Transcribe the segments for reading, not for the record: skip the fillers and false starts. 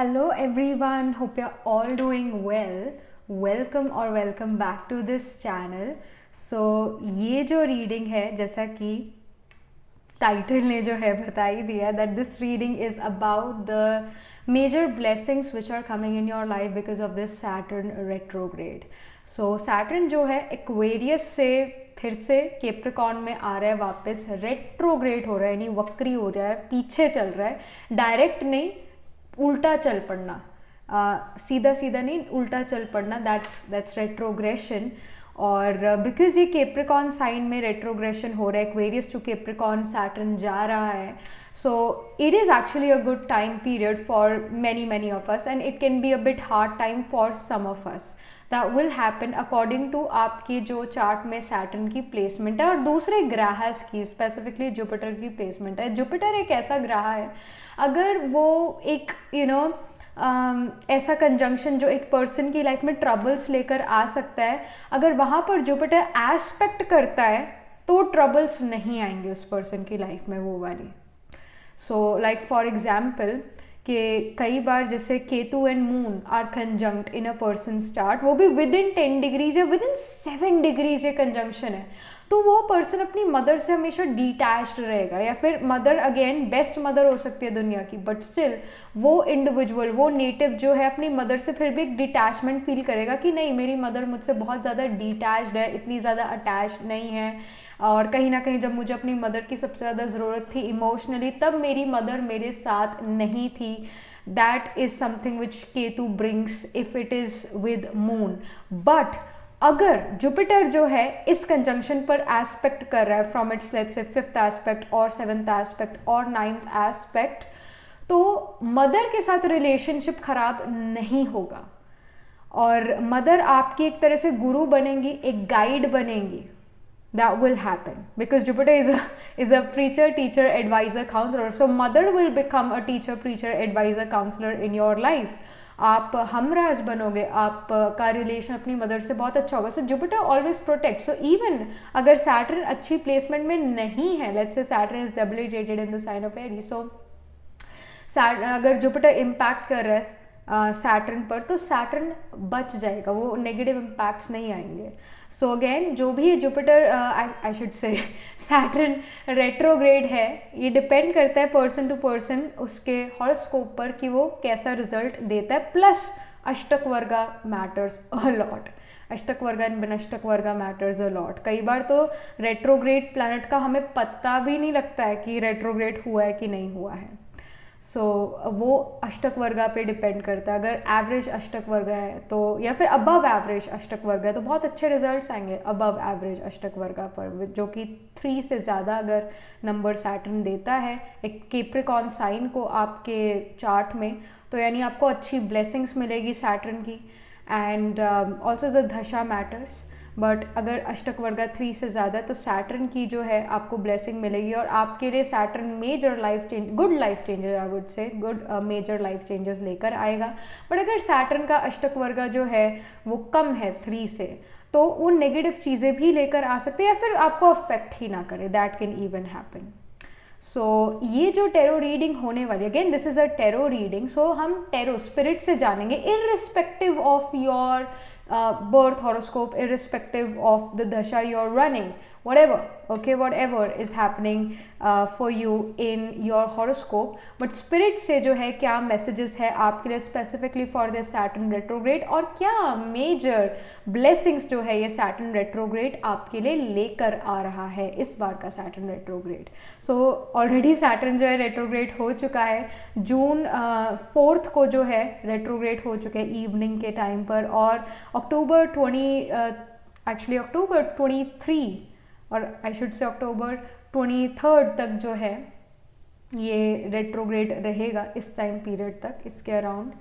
Hello everyone, hope you're all doing well. Welcome or welcome back to this channel. So ये जो reading है जैसा कि title ने जो है बता ही दिया that this reading is about the major blessings which are coming in your life because of this Saturn retrograde. So Saturn जो है एक्वेरियस से फिर से कैप्रिकॉर्न में आ रहा है, वापस रेट्रोग्रेड हो रहा है, यानी वक्री हो रहा है, पीछे चल रहा है, डायरेक्ट नहीं उल्टा चल पड़ना, सीधा सीधा नहीं उल्टा चल पड़ना, दैट्स रेट्रोग्रेशन. और बिकॉज ये कैप्रिकॉर्न साइन में रेट्रोग्रेशन हो रहा है, एक्वेरियस टू कैप्रिकॉर्न सैटर्न जा रहा है, so it is actually a good time period for many of us and it can be a bit hard time for some of us. That will happen according to आपके जो chart में Saturn की placement है और दूसरे ग्रहस की, specifically Jupiter की placement है. जुपिटर एक ऐसा ग्रह है, अगर वो एक ऐसा कंजंक्शन जो एक पर्सन की लाइफ में ट्रबल्स लेकर आ सकता है, अगर वहाँ पर जुपिटर एस्पेक्ट करता है तो ट्रबल्स नहीं आएंगे उस पर्सन की लाइफ में वो वाली. सो लाइक फॉर एग्जाम्पल कि कई बार जैसे Ketu and moon are conjunct in a person chart, वो भी विद इन 10 डिग्रीज या विद इन 7 डिग्रीज ये कंजंक्शन है, तो वो पर्सन अपनी मदर से हमेशा डिटैच्ड रहेगा, या फिर मदर अगेन बेस्ट मदर हो सकती है दुनिया की, बट स्टिल वो इंडिविजुअल, वो नेटिव जो है अपनी मदर से फिर भी एक डिटैचमेंट फील करेगा कि नहीं मेरी मदर मुझसे बहुत ज़्यादा डिटैच्ड है, इतनी ज़्यादा अटैच नहीं है, और कहीं ना कहीं जब मुझे अपनी मदर की सबसे ज़्यादा ज़रूरत थी इमोशनली तब मेरी मदर मेरे साथ नहीं थी. That is something which Ketu brings if it is with moon. But अगर जुपिटर जो है इस कंजंक्शन पर एस्पेक्ट कर रहा है from its let's say 5th aspect और 7th एस्पेक्ट और 9th एस्पेक्ट, तो मदर के साथ रिलेशनशिप खराब नहीं होगा और मदर आपकी एक तरह से गुरु बनेंगी, एक गाइड बनेंगी. That will happen because Jupiter is a preacher, teacher, advisor, counselor. So mother will become a teacher, preacher, advisor, counselor in your life. आप हमराज बनोगे, आपका रिलेशन अपनी मदर से बहुत अच्छा होगा. So Jupiter always protect. So even अगर Saturn अच्छी प्लेसमेंट में नहीं है, let's say Saturn is debilitated in the sign of Aries, so अगर जुपिटर इम्पैक्ट कर रहा है सैटर्न पर, तो सैटर्न बच जाएगा, वो नेगेटिव इम्पैक्ट्स नहीं आएंगे. सो अगेन जो भी Jupiter I should say Saturn retrograde है, ये डिपेंड करता है पर्सन टू पर्सन उसके हॉरोस्कोप पर कि वो कैसा रिजल्ट देता है. प्लस अष्टक वर्गा मैटर्स अ लॉट, अष्टक वर्गा एंड बिनष्टक वर्गा मैटर्स अ लॉट. कई बार तो रेट्रोग्रेड प्लैनेट का हमें पता भी नहीं लगता है कि रेट्रोग्रेड हुआ है कि नहीं हुआ है. सो वो अष्टक वर्गा पे डिपेंड करता है. अगर एवरेज अष्टक वर्गा है तो, या फिर अबव एवरेज अष्टक वर्गा है तो बहुत अच्छे रिजल्ट्स आएंगे अबव एवरेज अष्टक वर्गा पर, जो कि 3 से ज़्यादा अगर नंबर सैटर्न देता है एक कैप्रिकॉर्न साइन को आपके चार्ट में, तो यानी आपको अच्छी ब्लेसिंग्स मिलेगी सैटर्न की. एंड ऑल्सो द दशा मैटर्स. बट अगर अष्टक वर्गा 3 से ज़्यादा तो सैटर्न की जो है आपको ब्लेसिंग मिलेगी और आपके लिए Saturn major life change, good life changes, I would say good major life changes लेकर आएगा. बट अगर सैटर्न का अष्टक वर्गा जो है वो कम है 3 से, तो वो नेगेटिव चीज़ें भी लेकर आ सकते हैं या फिर आपको अफेक्ट ही ना करे. That can even happen. So ये जो टेरो रीडिंग होने वाली, again this is a tarot reading, so हम टेरो स्पिरिट से जानेंगे irrespective of your birth horoscope, irrespective of the dasha you're running, whatever is happening for you in your horoscope. but spirit से जो है क्या messages है आपके लिए specifically for the Saturn retrograde, और क्या major blessings जो है ये Saturn retrograde आपके लिए लेकर आ रहा है इस बार का Saturn retrograde. so already Saturn जो है retrograde हो चुका है, जून 4th को जो है retrograde हो चुके हैं इवनिंग के टाइम पर, और अक्टूबर 23 और आई शुड से अक्टूबर 23 तक जो है ये रेट्रोग्रेड रहेगा इस टाइम पीरियड तक, इसके अराउंड.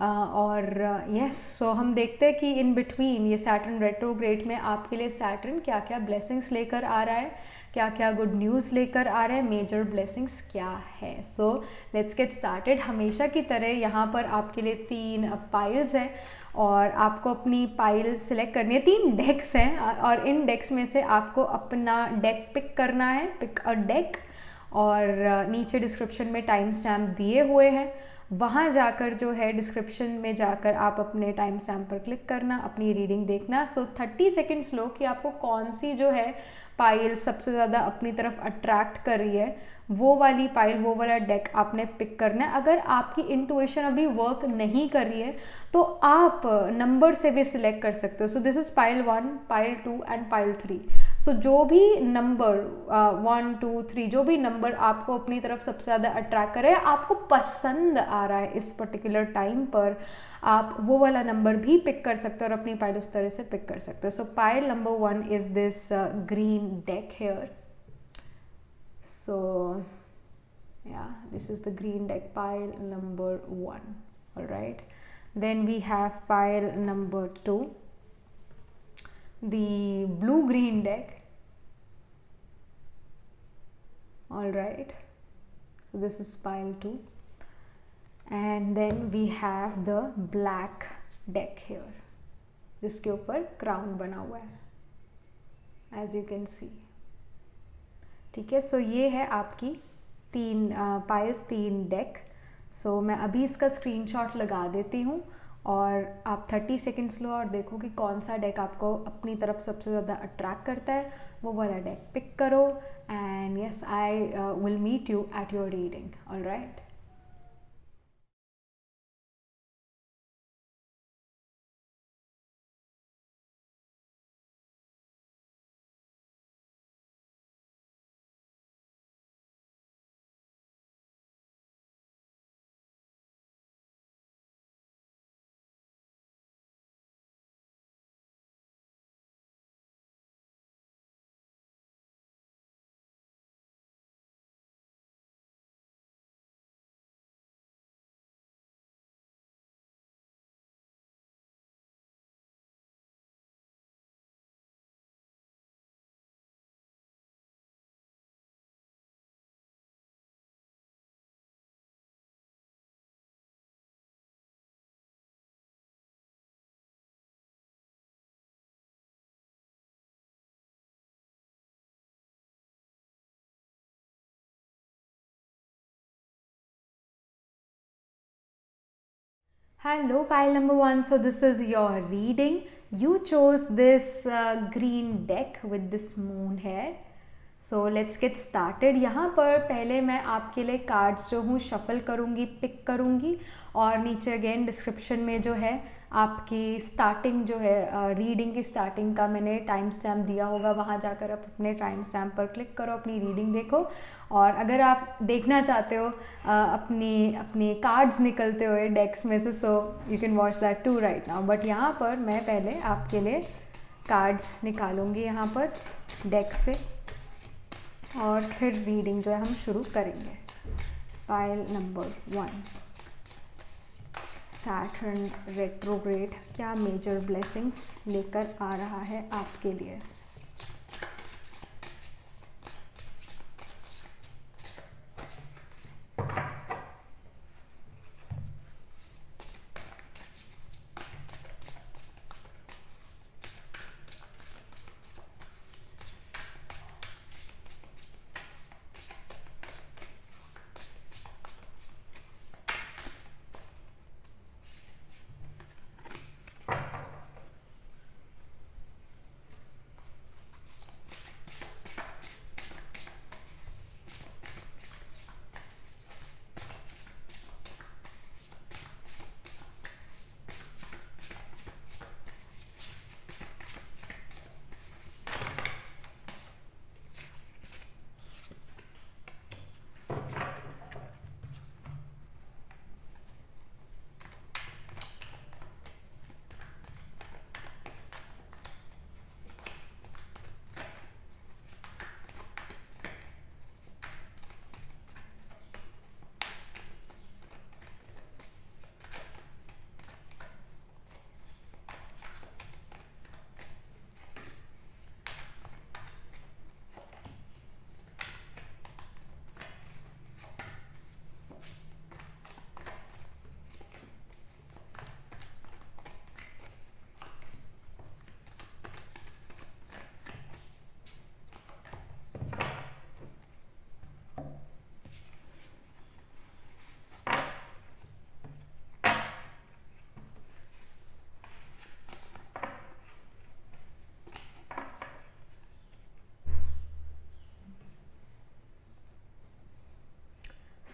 और यस, सो हम देखते हैं कि इन बिटवीन ये सैटर्न रेट्रोग्रेड में आपके लिए सैटर्न क्या क्या ब्लेसिंग्स लेकर आ रहा है, क्या क्या गुड न्यूज़ लेकर आ रहा है, मेजर ब्लेसिंग्स क्या है. So let's get started. हमेशा की तरह यहाँ पर आपके लिए 3 पाइल्स है और आपको अपनी पाइल सिलेक्ट करनी है. 3 डेक्स हैं और इन डेक्स में से आपको अपना डेक पिक करना है, पिक अ डेक, और नीचे डिस्क्रिप्शन में टाइम स्टैम्प दिए हुए हैं. वहाँ जाकर जो है डिस्क्रिप्शन में जाकर आप अपने टाइम स्टैम्प पर क्लिक करना, अपनी रीडिंग देखना। सो 30 सेकेंड्स लो कि आपको कौन सी जो है पाइल सबसे ज़्यादा अपनी तरफ अट्रैक्ट कर रही है, वो वाली पाइल, वो वाला डेक आपने पिक करना है। अगर आपकी इंट्यूशन अभी वर्क नहीं कर रही है तो आप नंबर से भी सिलेक्ट कर सकते हो। सो this is pile 1, pile 2 and pile 3। सो जो भी नंबर 1 2 3 जो भी नंबर आपको अपनी तरफ सबसे ज़्यादा अट्रैक्ट करे, आपको पसंद आ रहा है इस पर्टिकुलर टाइम पर, आप वो वाला नंबर भी पिक कर सकते हो और अपनी पाइल उस तरह से पिक कर सकते हो। सो pile number 1 is this green deck here. So yeah, this is the green deck, pile number 1. All right, then we have pile number 2, the blue green deck. All right, so this is pile 2, and then we have the black deck here, जिसके ऊपर crown बना हुआ है, as you can see. ठीक है, सो ये है आपकी 3 पाइल्स, 3 डेक। सो मैं अभी इसका स्क्रीनशॉट लगा देती हूँ और आप 30 सेकेंड्स लो और देखो कि कौन सा डेक आपको अपनी तरफ सबसे ज़्यादा अट्रैक्ट करता है, वो वाला डेक पिक करो। And yes, I will meet you at your reading. All right. Hello, pile number 1. So this is your reading. You chose this green deck with this moon here. So let's get started. यहाँ पर पहले मैं आपके लिए cards जो हूँ shuffle करूँगी, pick करूँगी, और नीचे अगेन डिस्क्रिप्शन में जो है आपकी स्टार्टिंग जो है रीडिंग की स्टार्टिंग का मैंने टाइम स्टैम्प दिया होगा, वहाँ जाकर आप अपने टाइम स्टैम्प पर क्लिक करो, अपनी रीडिंग देखो। और अगर आप देखना चाहते हो अपनी कार्ड्स निकलते हुए डेक्स में से, so you can watch that too right now. But यहाँ पर मैं पहले आपके लिए कार्ड्स निकालूंगी यहाँ पर डेक से, और फिर रीडिंग जो है हम शुरू करेंगे। पाइल नंबर 1, सैटर्न रेट्रोग्रेड क्या मेजर ब्लेसिंग्स लेकर आ रहा है आपके लिए।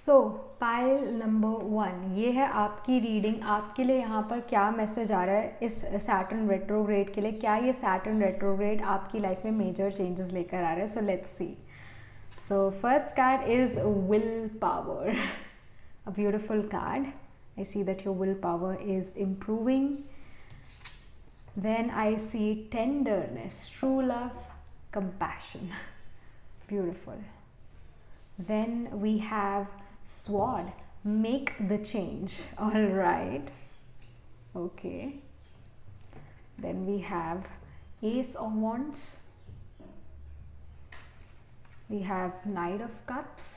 सो पाइल नंबर 1, ये है आपकी रीडिंग। आपके लिए यहाँ पर क्या मैसेज आ रहा है इस सैटर्न रेट्रोग्रेड के लिए? क्या ये सैटर्न रेट्रोग्रेड आपकी लाइफ में मेजर चेंजेस लेकर आ रहा है? So let's see. So first card is willpower, a beautiful card. I see that your willpower is improving. Then I see tenderness, true love, compassion. Beautiful. Then we have sword, make the change. All right. Okay. Then we have ace of wands. We have knight of cups.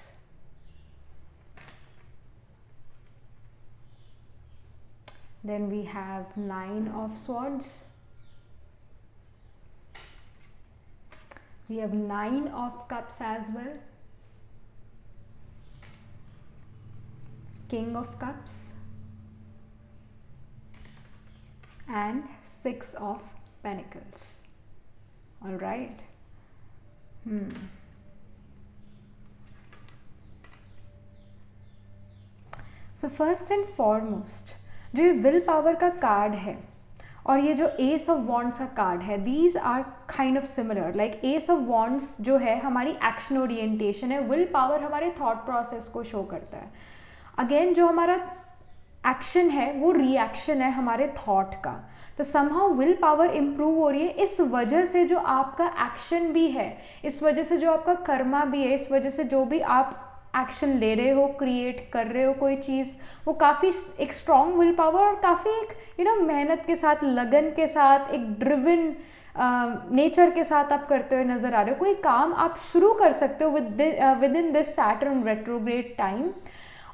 Then we have nine of swords. We have nine of cups as well. King of cups. And six of pentacles. All right. So first and foremost, जो ये will power का card है और ये जो ace of wands का card है, these are kind of similar. Like ace of wands जो है हमारी एक्शन ओरिएंटेशन है, विल पावर हमारे थॉट प्रोसेस को शो करता है। अगेन जो हमारा एक्शन है वो रिएक्शन है हमारे थॉट का। तो समहाउ विल पावर इम्प्रूव हो रही है इस वजह से जो आपका एक्शन भी है, इस वजह से जो आपका कर्मा भी है, इस वजह से जो भी आप एक्शन ले रहे हो, क्रिएट कर रहे हो कोई चीज़, वो काफ़ी एक स्ट्रॉन्ग विल पावर और काफ़ी एक मेहनत के साथ, लगन के साथ, एक ड्रिवन नेचर के साथ आप करते हुए नज़र आ रहे हो। कोई काम आप शुरू कर सकते हो with in this Saturn retrograde time,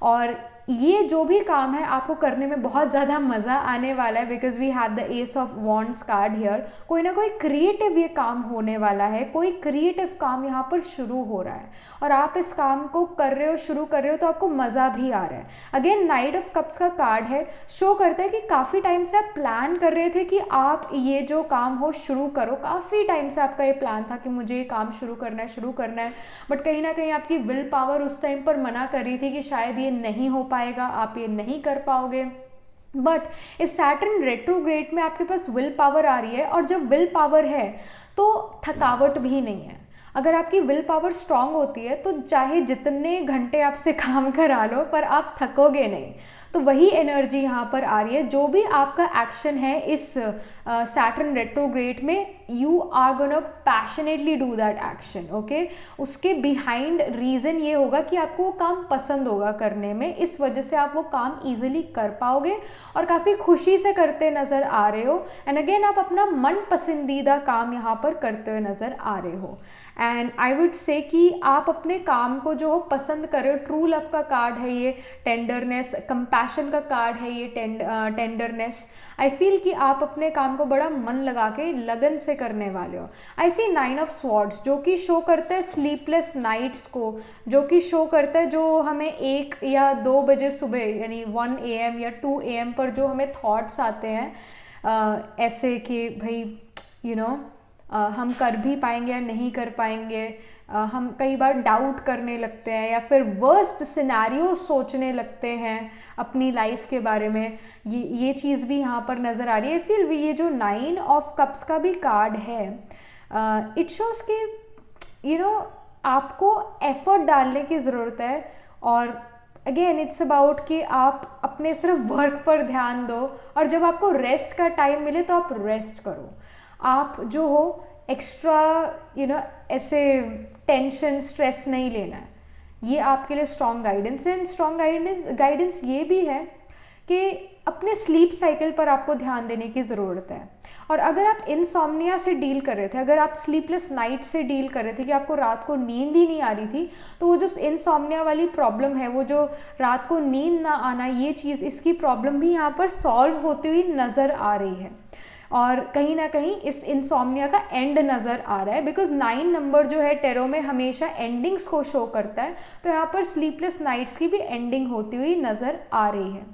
और ये जो भी काम है आपको करने में बहुत ज़्यादा मज़ा आने वाला है, because we have the ace of wands card here. कोई ना कोई क्रिएटिव ये काम होने वाला है, कोई क्रिएटिव काम यहाँ पर शुरू हो रहा है और आप इस काम को कर रहे हो, शुरू कर रहे हो, तो आपको मज़ा भी आ रहा है। अगेन नाइट ऑफ कप्स का कार्ड है, शो करता है कि काफ़ी टाइम से आप प्लान कर रहे थे कि आप ये जो काम हो शुरू करो। काफ़ी टाइम से आपका ये प्लान था कि मुझे ये काम शुरू करना है, बट कहीं ना कहीं आपकी विल पावर उस टाइम पर मना कर रही थी कि शायद ये नहीं हो पाएगा, आप ये नहीं कर पाओगे। बट इस सैटर्न रेट्रोग्रेड में आपके पास विल पावर आ रही है, और जब विल पावर है तो थकावट भी नहीं है। अगर आपकी विल पावर स्ट्रांग होती है तो चाहे जितने घंटे आपसे काम करा लो पर आप थकोगे नहीं। तो वही एनर्जी यहाँ पर आ रही है। जो भी आपका एक्शन है इस सैटर्न रेट्रोग्रेड में, you are gonna passionately do that action. Okay, उसके बिहाइंड रीज़न ये होगा कि आपको वो काम पसंद होगा करने में, इस वजह से आप वो काम ईजिली कर पाओगे और काफ़ी खुशी से करते नज़र आ रहे हो। एंड अगेन आप अपना मन पसंदीदा काम यहाँ पर करते हुए नज़र आ रहे हो। एंड आई वुड से कि आप अपने काम को जो हो पसंद कर रहे हो। ट्रू लव का कार्ड है ये, टेंडरनेस, कंपैशन का कार्ड है ये, टेंडरनेस। आई फील कि आप अपने काम को बड़ा मन लगा के लगन से करने वाले हो। आई सी नाइन ऑफ स्वॉर्ड्स, जो कि शो करता है स्लीपलेस नाइट्स को, जो कि शो करता है जो हमें 1 या 2 बजे सुबह यानी 1 AM या 2 AM पर जो हमें थॉट्स आते हैं ऐसे कि भाई हम कर भी पाएंगे या नहीं कर पाएंगे। हम कई बार डाउट करने लगते हैं या फिर वर्स्ट सिनेरियो सोचने लगते हैं अपनी लाइफ के बारे में। ये चीज़ भी यहाँ पर नज़र आ रही है। फिर ये जो 9 ऑफ कप्स का भी कार्ड है, इट शोज़ कि आपको एफर्ट डालने की ज़रूरत है। और अगेन इट्स अबाउट कि आप अपने सिर्फ वर्क पर ध्यान दो, और जब आपको रेस्ट का टाइम मिले तो आप रेस्ट करो। आप जो हो एक्स्ट्रा ऐसे टेंशन, स्ट्रेस नहीं लेना है। ये आपके लिए स्ट्रॉन्ग गाइडेंस है। एंड स्ट्रॉन्ग गाइडेंस ये भी है कि अपने स्लीप साइकिल पर आपको ध्यान देने की ज़रूरत है। और अगर आप इनसोम्निया से डील कर रहे थे, अगर आप स्लीपलेस नाइट से डील कर रहे थे कि आपको रात को नींद ही नहीं आ रही थी, तो वो जो इनसोम्निया वाली प्रॉब्लम है, वो जो रात को नींद ना आना, ये चीज़, इसकी प्रॉब्लम भी यहाँ पर सॉल्व होती हुई नज़र आ रही है। और कहीं ना कहीं इस इनसोम्निया का एंड नज़र आ रहा है, बिकॉज 9 नंबर जो है टेरो में हमेशा एंडिंग्स को शो करता है। तो यहाँ पर स्लीपलेस नाइट्स की भी एंडिंग होती हुई नज़र आ रही है।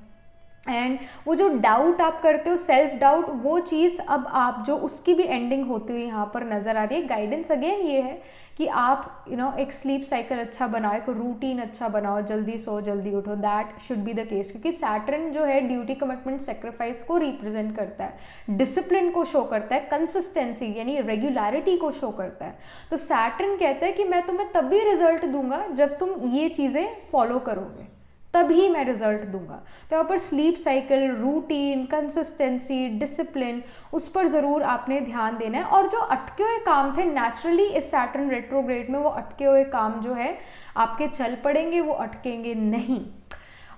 एंड वो जो डाउट आप करते हो, सेल्फ डाउट, वो चीज़ अब आप जो उसकी भी एंडिंग होती हुई यहाँ पर नज़र आ रही है। गाइडेंस अगेन ये है कि आप एक स्लीप साइकिल अच्छा बनाओ, एक रूटीन अच्छा बनाओ, जल्दी सो जल्दी उठो, that should be the case. क्योंकि सैटर्न जो है ड्यूटी, कमिटमेंट, सेक्रीफाइस को रिप्रेजेंट करता है, डिसिप्लिन को शो करता है, कंसिस्टेंसी यानी रेगुलरिटी को शो करता है। तो सैटर्न कहता है कि मैं तुम्हें तभी रिजल्ट दूंगा जब तुम ये चीज़ें फॉलो करोगे, तभी मैं रिजल्ट दूंगा। तो यहाँ पर sleep cycle, routine, consistency, discipline, उस पर ज़रूर आपने ध्यान देना है। और जो अटके हुए काम थे नेचुरली इस सैटर्न रेट्रोग्रेड में, वो अटके हुए काम जो है आपके चल पड़ेंगे, वो अटकेंगे नहीं।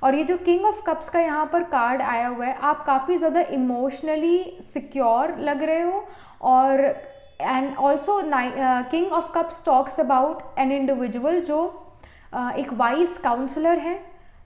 और ये जो किंग ऑफ कप्स का यहाँ पर कार्ड आया हुआ है, आप काफ़ी ज़्यादा इमोशनली सिक्योर लग रहे हो। और and also king of cups talks about an individual जो एक वाइज काउंसलर है,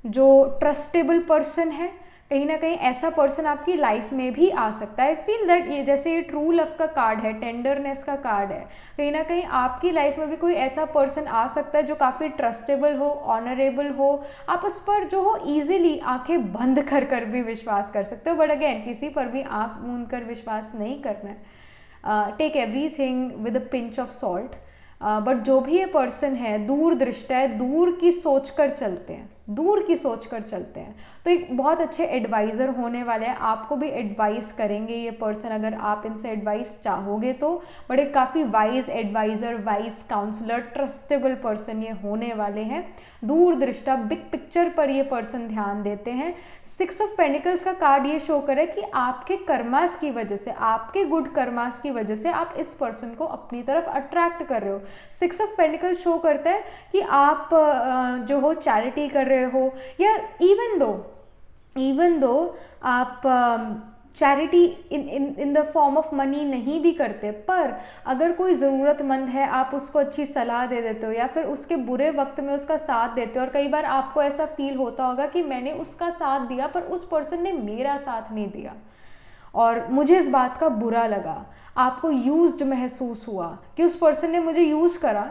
जो ट्रस्टेबल पर्सन है। कहीं ना कहीं ऐसा पर्सन आपकी लाइफ में भी आ सकता है। आई फील दैट ये जैसे ये ट्रू लव का कार्ड है, टेंडरनेस का कार्ड है, कहीं ना कहीं आपकी लाइफ में भी कोई ऐसा पर्सन आ सकता है जो काफ़ी ट्रस्टेबल हो, ऑनरेबल हो, आप उस पर जो हो ईजिली आंखें बंद कर कर भी विश्वास कर सकते हो। बट अगेन किसी पर भी आंख मूंद कर विश्वास नहीं करना है। Take everything with a pinch of salt. But जो भी ये पर्सन है दूरदृष्टा है, दूर की सोच कर चलते हैं, दूर की सोच कर चलते हैं। तो एक बहुत अच्छे एडवाइज़र होने वाले हैं, आपको भी एडवाइस करेंगे ये पर्सन अगर आप इनसे एडवाइस चाहोगे तो। बड़े काफ़ी wise advisor, wise counsellor, trustable person ये होने वाले हैं। दूरदृष्टा, बिग पिक्चर पर ये पर्सन ध्यान देते हैं। 6 ऑफ पेंटिकल्स का कार्ड ये शो करे कि आपके कर्मास की वजह से, आपके गुड कर्मास की वजह से आप इस पर्सन को अपनी तरफ अट्रैक्ट कर रहे हो। 6 ऑफ पेंटिकल्स शो करता है कि आप जो हो चैरिटी कर रहे हो, या इवन दो आप charity in the form of money नहीं भी करते, पर अगर कोई ज़रूरतमंद है आप उसको अच्छी सलाह दे देते हो, या फिर उसके बुरे वक्त में उसका साथ देते हो। और कई बार आपको ऐसा फील होता होगा कि मैंने उसका साथ दिया पर उस पर्सन ने मेरा साथ नहीं दिया और मुझे इस बात का बुरा लगा। आपको यूज्ड महसूस हुआ कि उस पर्सन ने मुझे यूज़ करा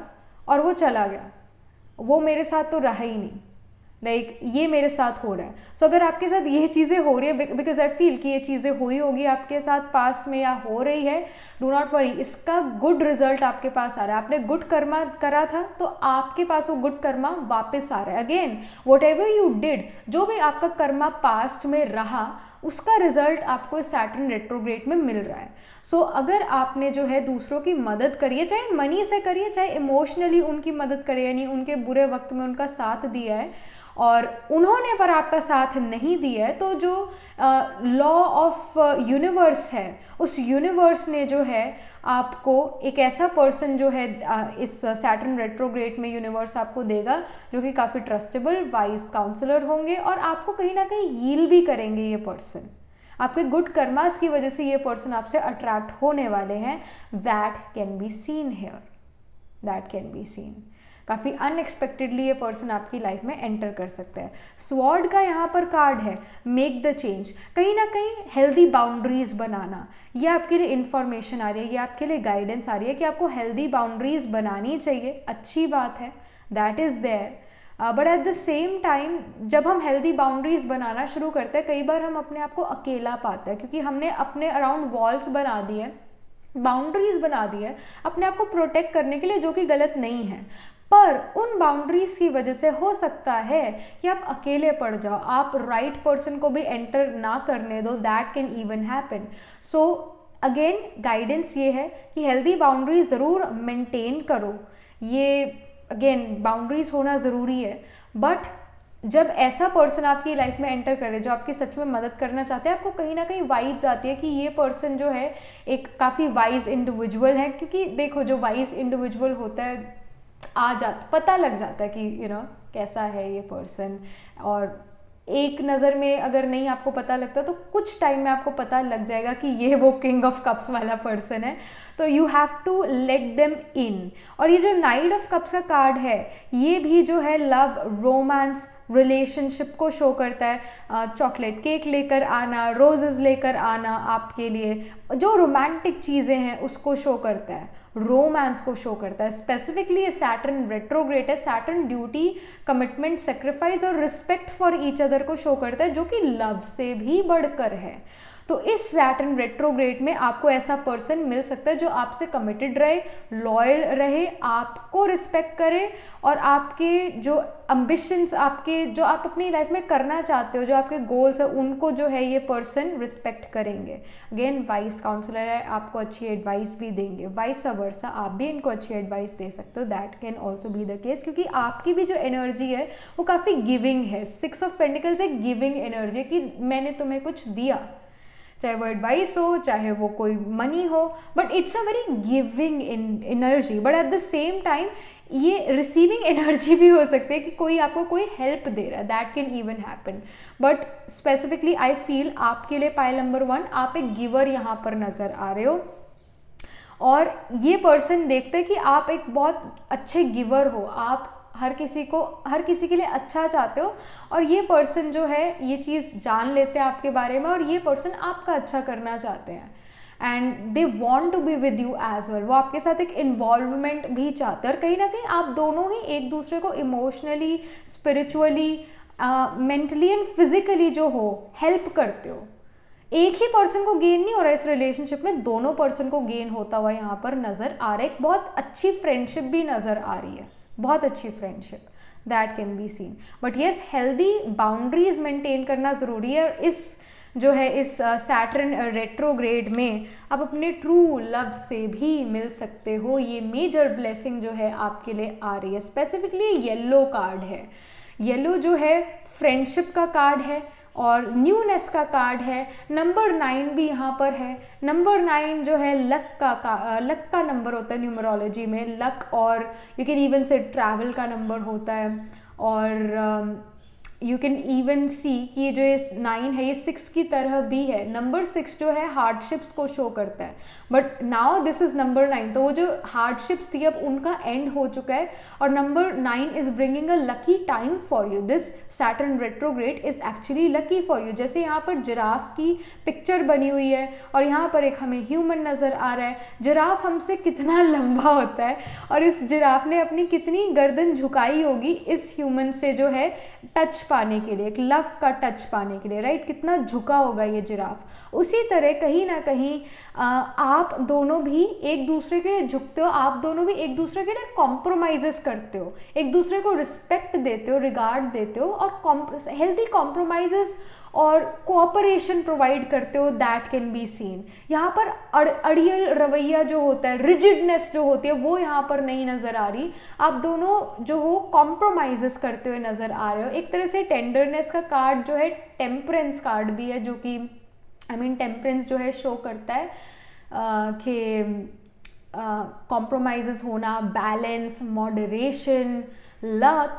और वो चला गया, वो मेरे साथ तो रहा ही नहीं, लाइक ये मेरे साथ हो रहा है। सो अगर आपके साथ ये चीज़ें हो रही है, बिकॉज आई फील कि ये चीज़ें हुई होगी आपके साथ पास्ट में या हो रही है, डू नॉट वरी, इसका गुड रिजल्ट आपके पास आ रहा है। आपने गुड कर्मा करा था तो आपके पास वो गुड कर्मा वापस आ रहा है। Again what ever you did, जो भी आपका कर्मा पास्ट में रहा उसका रिजल्ट आपको इस सैटर्न रेट्रोग्रेड में मिल रहा है। सो अगर आपने जो है दूसरों की मदद करी है, चाहे मनी से करिए, चाहे इमोशनली उनकी मदद करिए, यानी उनके बुरे वक्त में उनका साथ दिया है और उन्होंने पर आपका साथ नहीं दिया है, तो जो लॉ ऑफ यूनिवर्स है, उस यूनिवर्स ने जो है आपको एक ऐसा पर्सन जो है इस सैटर्न रेट्रोग्रेड में यूनिवर्स आपको देगा जो कि काफ़ी ट्रस्टेबल, वाइज काउंसलर होंगे और आपको कहीं ना कहीं हील भी करेंगे। ये पर्सन आपके गुड कर्मास की वजह से ये पर्सन आपसे अट्रैक्ट होने वाले हैं। That can be seen here, that can be scene. काफ़ी अनएक्सपेक्टेडली ये पर्सन आपकी लाइफ में एंटर कर सकता है। स्वॉर्ड का यहाँ पर कार्ड है मेक द चेंज। कहीं ना कहीं हेल्दी बाउंड्रीज बनाना, ये आपके लिए इन्फॉर्मेशन आ रही है, ये आपके लिए गाइडेंस आ रही है कि आपको हेल्दी बाउंड्रीज बनानी चाहिए। अच्छी बात है, that is there. But at the same time जब हम हेल्दी बाउंड्रीज बनाना शुरू करते हैं, कई बार हम अपने आप को अकेला पाते हैं क्योंकि हमने अपने अराउंड वॉल्स बना दी है, बाउंड्रीज बना दी है अपने आप को प्रोटेक्ट करने के लिए, जो कि गलत नहीं है। पर उन बाउंड्रीज की वजह से हो सकता है कि आप अकेले पड़ जाओ, आप राइट पर्सन को भी एंटर ना करने दो, that can even happen. So again guidance ये है कि हेल्दी बाउंड्रीज ज़रूर मेंटेन करो। ये अगेन बाउंड्रीज होना ज़रूरी है, बट जब ऐसा पर्सन आपकी लाइफ में एंटर करे जो आपकी सच में मदद करना चाहते हैं, आपको कहीं ना कहीं वाइब्स आती है कि ये पर्सन जो है एक काफ़ी वाइज इंडिविजुअल है। क्योंकि देखो जो वाइज इंडिविजुअल होता है पता लग जाता है कि कैसा है ये पर्सन, और एक नज़र में अगर नहीं आपको पता लगता तो कुछ टाइम में आपको पता लग जाएगा कि ये वो किंग ऑफ कप्स वाला पर्सन है। तो you have to let them in. और ये जो नाइट ऑफ कप्स का कार्ड है, ये भी जो है लव, रोमांस, रिलेशनशिप को शो करता है। चॉकलेट केक लेकर आना, रोजेस लेकर आना आपके लिए, जो रोमांटिक चीज़ें हैं उसको शो करता है, रोमांस को शो करता है। स्पेसिफिकली ये सैटर्न रेट्रोग्रेड है, सैटर्न ड्यूटी, कमिटमेंट, सेक्रीफाइस और रिस्पेक्ट फॉर ईच अदर को शो करता है, जो कि लव से भी बढ़कर है। तो इस सैटर्न रेट्रोग्रेड में आपको ऐसा पर्सन मिल सकता है जो आपसे कमिटेड रहे, लॉयल रहे, आपको रिस्पेक्ट करे और आपके जो एम्बिशंस, आपके जो आप अपनी लाइफ में करना चाहते हो, जो आपके गोल्स है, उनको जो है ये पर्सन रिस्पेक्ट करेंगे। अगेन वाइस काउंसलर है, आपको अच्छी एडवाइस भी देंगे, वाइस वर्सा आप भी इनको अच्छी एडवाइस दे सकते हो। That can also be the case, क्योंकि आपकी भी जो एनर्जी है वो काफ़ी गिविंग है। 6 ऑफ पेंटिकल्स एक गिविंग एनर्जी है कि मैंने तुम्हें कुछ दिया, चाहे वो एडवाइस हो, चाहे वो कोई मनी हो, but it's a very giving energy. But at the same time ये रिसीविंग एनर्जी भी हो सकती है कि कोई आपको कोई हेल्प दे रहा है, that can even happen. But specifically I feel आपके लिए पाइल नंबर 1 आप एक गिवर यहाँ पर नज़र आ रहे हो, और ये पर्सन देखते हैं कि आप एक बहुत अच्छे गिवर हो, आप हर किसी के लिए अच्छा चाहते हो, और ये पर्सन जो है ये चीज़ जान लेते हैं आपके बारे में, और ये पर्सन आपका अच्छा करना चाहते हैं and they want to be with you as well. वो आपके साथ एक इन्वॉल्वमेंट भी चाहते हैं, और कहीं ना कहीं आप दोनों ही एक दूसरे को emotionally, spiritually, mentally and physically जो हो हेल्प करते हो। एक ही पर्सन को गेन नहीं हो रहा है इस रिलेशनशिप में, दोनों पर्सन को गेन होता हुआ यहाँ पर नज़र आ रहा है। एक बहुत अच्छी फ्रेंडशिप भी नज़र आ रही है, बहुत अच्छी friendship, that can be scene. But yes, healthy boundaries maintain करना ज़रूरी है। इस जो है इस सैटर्न रेट्रोग्रेड में आप अपने ट्रू लव से भी मिल सकते हो। ये मेजर ब्लेसिंग जो है आपके लिए आ रही है। स्पेसिफिकली येलो कार्ड है, येलो जो है फ्रेंडशिप का कार्ड है और न्यूनेस का कार्ड है। नंबर 9 भी यहाँ पर है। नंबर 9 जो है लक का नंबर होता है न्यूमरोलॉजी में, लक, और यू कैन इवन से ट्रैवल का नंबर होता है, और यू कैन इवन सी कि ये जो ये 9 है ये 6 की तरह भी है। नंबर 6 जो है हार्डशिप्स को शो करता है, but now this is number 9, तो वो जो हार्डशिप्स थी अब उनका एंड हो चुका है, और number 9 is bringing a lucky time for you. This Saturn retrograde is actually lucky for you. जैसे यहाँ पर जिराफ की पिक्चर बनी हुई है और यहाँ पर एक हमें ह्यूमन नज़र आ रहा है। जिराफ हमसे कितना लंबा होता है, और इस जिराफ ने अपनी कितनी गर्दन झुकाई होगी इस ह्यूमन से जो है टच पाने के लिए, एक लव का टच पाने के लिए, राइट? कितना झुका होगा ये जिराफ। उसी तरह कहीं ना कहीं आप दोनों भी एक दूसरे के लिए झुकते हो, आप दोनों भी एक दूसरे के लिए कॉम्प्रोमाइजेस करते हो, एक दूसरे को रिस्पेक्ट देते हो, रिगार्ड देते हो, और हेल्दी कॉम्प्रोमाइजेस और कोऑपरेशन प्रोवाइड करते हो। That can be scene. यहाँ पर अड़ियल रवैया जो होता है, रिजिडनेस जो होती है, वो यहाँ पर नहीं नज़र आ रही। आप दोनों जो हो कॉम्प्रोमाइजेस करते हुए नज़र आ रहे हो। एक तरह से टेंडरनेस का कार्ड जो है टेम्परेंस कार्ड भी है, जो कि टेम्परेंस जो है शो करता है कि कॉम्प्रोमाइजेस होना, बैलेंस, मॉडरेशन, लक,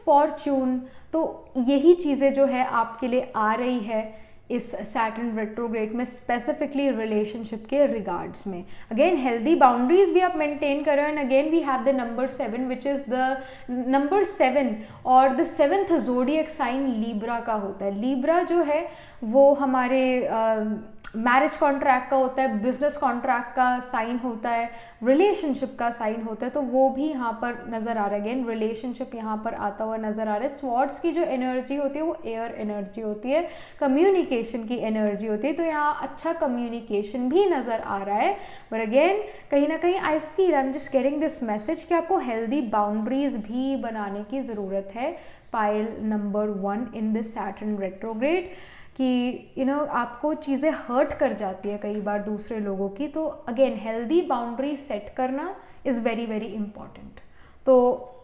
फॉर्चून। तो यही चीज़ें जो है आपके लिए आ रही है इस सैटर्न रेट्रोग्रेड में, स्पेसिफिकली रिलेशनशिप के रिगार्ड्स में। अगेन हेल्दी बाउंड्रीज भी आप मेंटेन कर रहे हो, and again we have the number 7 which is the number 7, और the 7th zodiac sign Libra का होता है। लीब्रा जो है वो हमारे मैरिज कॉन्ट्रैक्ट का होता है, बिजनेस कॉन्ट्रैक्ट का साइन होता है, रिलेशनशिप का साइन होता है, तो वो भी यहाँ पर नज़र आ रहा है। अगेन रिलेशनशिप यहाँ पर आता हुआ नज़र आ रहा है। स्वॉर्ड्स की जो एनर्जी होती है वो एयर एनर्जी होती है, कम्युनिकेशन की एनर्जी होती है, तो यहाँ अच्छा कम्युनिकेशन भी नज़र आ रहा है। बट अगेन कहीं ना कहीं I feel I am just getting this message कि आपको हेल्दी बाउंड्रीज भी बनाने की ज़रूरत है। Pile number 1 in this Saturn retrograde, कि आपको चीज़ें हर्ट कर जाती है कई बार दूसरे लोगों की, तो अगेन हेल्दी बाउंड्री सेट करना इज़ वेरी वेरी इम्पॉर्टेंट, तो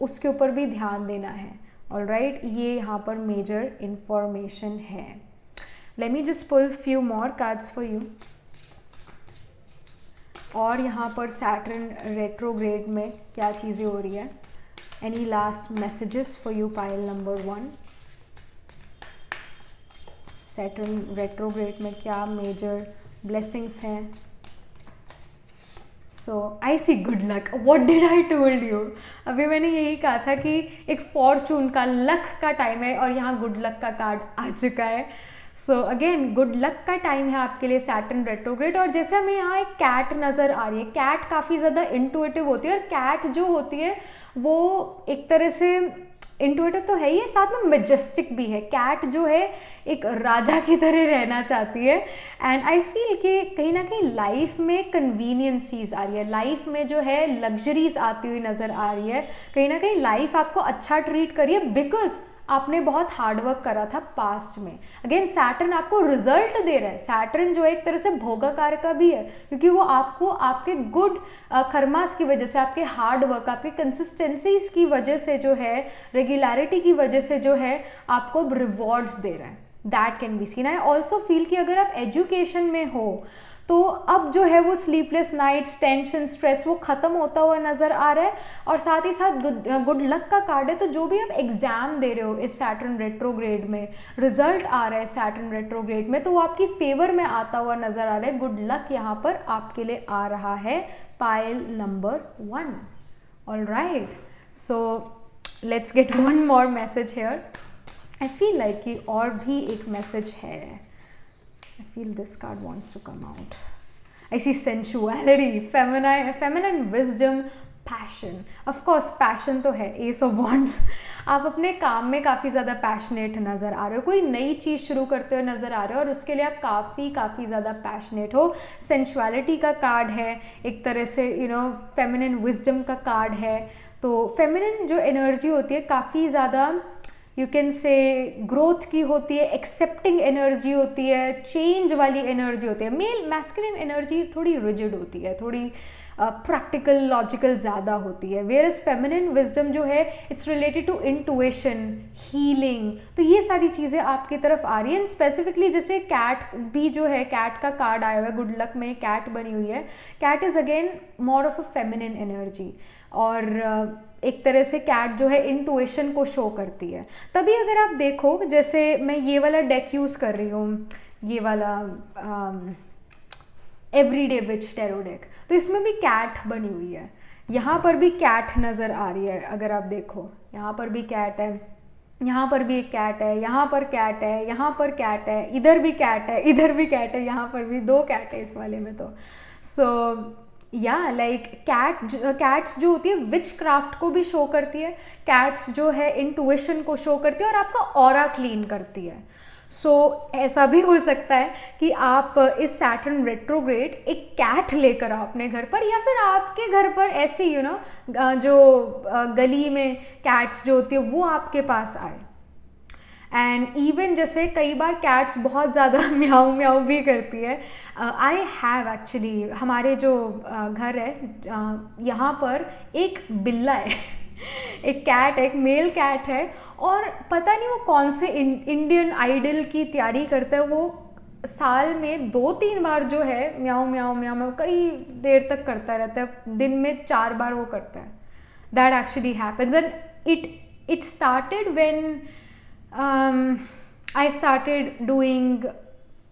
उसके ऊपर भी ध्यान देना है। ऑलराइट, ये यहाँ पर मेजर इंफॉर्मेशन है। Let me just pull few more cards for you. और यहाँ पर सैटर्न रेट्रोग्रेड में क्या चीज़ें हो रही है। Any last messages for you pile number 1। Saturn retrograde में क्या मेजर ब्लेसिंग्स हैं। So I see good luck, what did I told you. अभी मैंने यही कहा था कि एक फॉर्चून का, लक का टाइम है और यहाँ गुड लक का कार्ड आ चुका है। सो अगेन गुड लक का टाइम है आपके लिए सैटर्न रेट्रोग्रेड। और जैसे हमें यहाँ एक कैट नज़र आ रही है, कैट काफ़ी ज़्यादा इंटुइटिव होती है, और कैट जो होती है वो एक तरह से इंटुइटिव तो है ही है, साथ में मेजेस्टिक भी है। कैट जो है एक राजा की तरह रहना चाहती है। एंड आई फील कि कहीं ना कहीं लाइफ में कन्वीनियंसीज आ रही है, लाइफ में जो है लग्जरीज आती हुई नज़र आ रही है। कहीं ना कहीं लाइफ आपको अच्छा ट्रीट करिए बिकॉज आपने बहुत हार्डवर्क करा था पास्ट में। अगेन सैटर्न आपको रिजल्ट दे रहा है। सैटर्न जो है एक तरह से भोगाकार का भी है, क्योंकि वो आपको आपके गुड कर्मास की वजह से, आपके हार्डवर्क, आपके कंसिस्टेंसीज की वजह से जो है, रेगुलरिटी की वजह से जो है आपको रिवॉर्ड्स दे रहा है। That can be scene. I also feel कि अगर आप एजुकेशन में हो तो अब जो है वो स्लीपलेस नाइट्स, टेंशन, स्ट्रेस वो ख़त्म होता हुआ नज़र आ रहा है। और साथ ही साथ गुड लक का कार्ड है। तो जो भी आप एग्ज़ाम दे रहे हो इस सैटर्न रेट्रोग्रेड में, रिजल्ट आ रहा है सैटर्न रेट्रोग्रेड में, तो वो आपकी फेवर में आता हुआ नज़र आ रहा है। गुड लक यहाँ पर आपके लिए आ रहा है pile number 1। Alright, so let's get one more message hair. I feel like कि और भी एक मैसेज है। I feel this card wants to come out. I see sensuality, feminine wisdom, passion. Of course, passion तो है, Ace of Wands. आप अपने काम में काफ़ी ज़्यादा पैशनेट नज़र आ रहे हो, कोई नई चीज़ शुरू करते हुए नज़र आ रहे हो और उसके लिए आप काफ़ी ज़्यादा पैशनेट हो। सेंशुअलिटी का कार्ड है, एक तरह से फेमिनिन विजडम का कार्ड है। तो फेमिनिन जो एनर्जी होती है काफ़ी ज़्यादा यू कैन से ग्रोथ की होती है, एक्सेप्टिंग एनर्जी होती है, चेंज वाली एनर्जी होती है। मेल मैस्कुलिन एनर्जी थोड़ी रिजिड होती है, थोड़ी प्रैक्टिकल लॉजिकल ज़्यादा होती है। वेयर इज फेमिनिन विजडम जो है it's related to intuition, healing. तो ये सारी चीज़ें आपकी तरफ आ रही हैं। स्पेसिफिकली जैसे कैट भी जो है, कैट का कार्ड आया हुआ है, गुड लक में कैट बनी हुई है। Cat is again more of a feminine energy, और एक तरह से कैट जो है इंटुइशन को शो करती है। तभी अगर आप देखो, जैसे मैं ये वाला डेक यूज़ कर रही हूँ, ये वाला एवरीडे विच टैरो डेक, तो इसमें भी कैट बनी हुई है। यहाँ पर भी कैट नज़र आ रही है, अगर आप देखो यहाँ पर भी कैट है, यहाँ पर भी एक कैट है, यहाँ पर कैट है, यहाँ पर कैट है, इधर भी कैट है, इधर भी कैट है, यहाँ पर भी 2 कैट है इस वाले में। तो सो या लाइक कैट्स जो होती है विच क्राफ्ट को भी शो करती है। कैट्स जो है इंटुइशन को शो करती है और आपका ऑरा क्लीन करती है। सो ऐसा भी हो सकता है कि आप इस सैटर्न रेट्रोग्रेड एक कैट लेकर आओ अपने घर पर, या फिर आपके घर पर ऐसे जो गली में कैट्स जो होती है वो आपके पास आए। एंड इवन जैसे कई बार कैट्स बहुत ज़्यादा म्याऊ म्याऊ भी करती है। आई हैव एक्चुअली, हमारे जो घर है यहाँ पर एक बिल्ला है एक कैट है, एक मेल कैट है, और पता नहीं वो कौन से इंडियन आइडल की तैयारी करता है। वो साल में 2-3 बार जो है म्याऊ म्याऊ म्याऊ म्याऊ कई देर तक करता रहता है, दिन में 4 बार वो करता है। That actually happens and it started when I started doing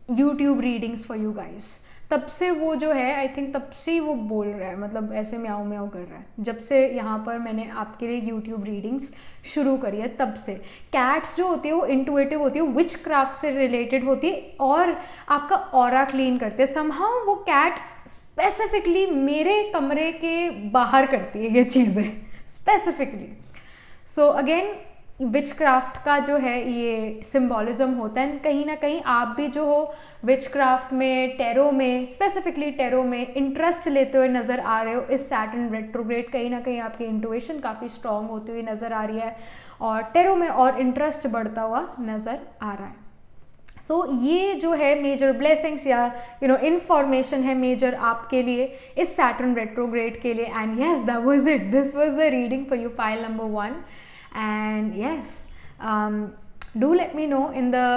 YouTube readings for you guys. तब से वो जो है आई थिंक तब से ही वो बोल रहा है, मतलब ऐसे म्याऊ म्याऊ कर रहा है। जब से यहाँ पर मैंने आपके लिए YouTube रीडिंग्स शुरू करी है तब से। कैट्स जो होती है वो इंटुइटिव होती है, विच क्राफ्ट से रिलेटेड होती है और आपका ऑरा क्लीन करते हैं। समहाउ वो कैट स्पेसिफिकली मेरे कमरे के बाहर करती है ये चीज़ें specifically. So again which craft का जो है ये सिम्बॉलिज्म होता है। कहीं ना कहीं आप भी जो हो विच क्राफ्ट में, टेरो में, स्पेसिफिकली टेरो में इंटरेस्ट लेते हुए नज़र आ रहे हो इस सैटर्न रेट्रोग्रेड। कहीं ना कहीं आपकी इंटुइशन काफ़ी स्ट्रॉन्ग होती हुई नज़र आ रही है और टेरो में और इंटरेस्ट बढ़ता हुआ नज़र आ रहा है। सो ये जो है मेजर ब्लेसिंग्स या इन्फॉर्मेशन है मेजर आपके लिए इस सैटर्न रेट्रोग्रेड के लिए। And yes, that was it, this was the reading for you, pile number 1. And yes, do let me know in the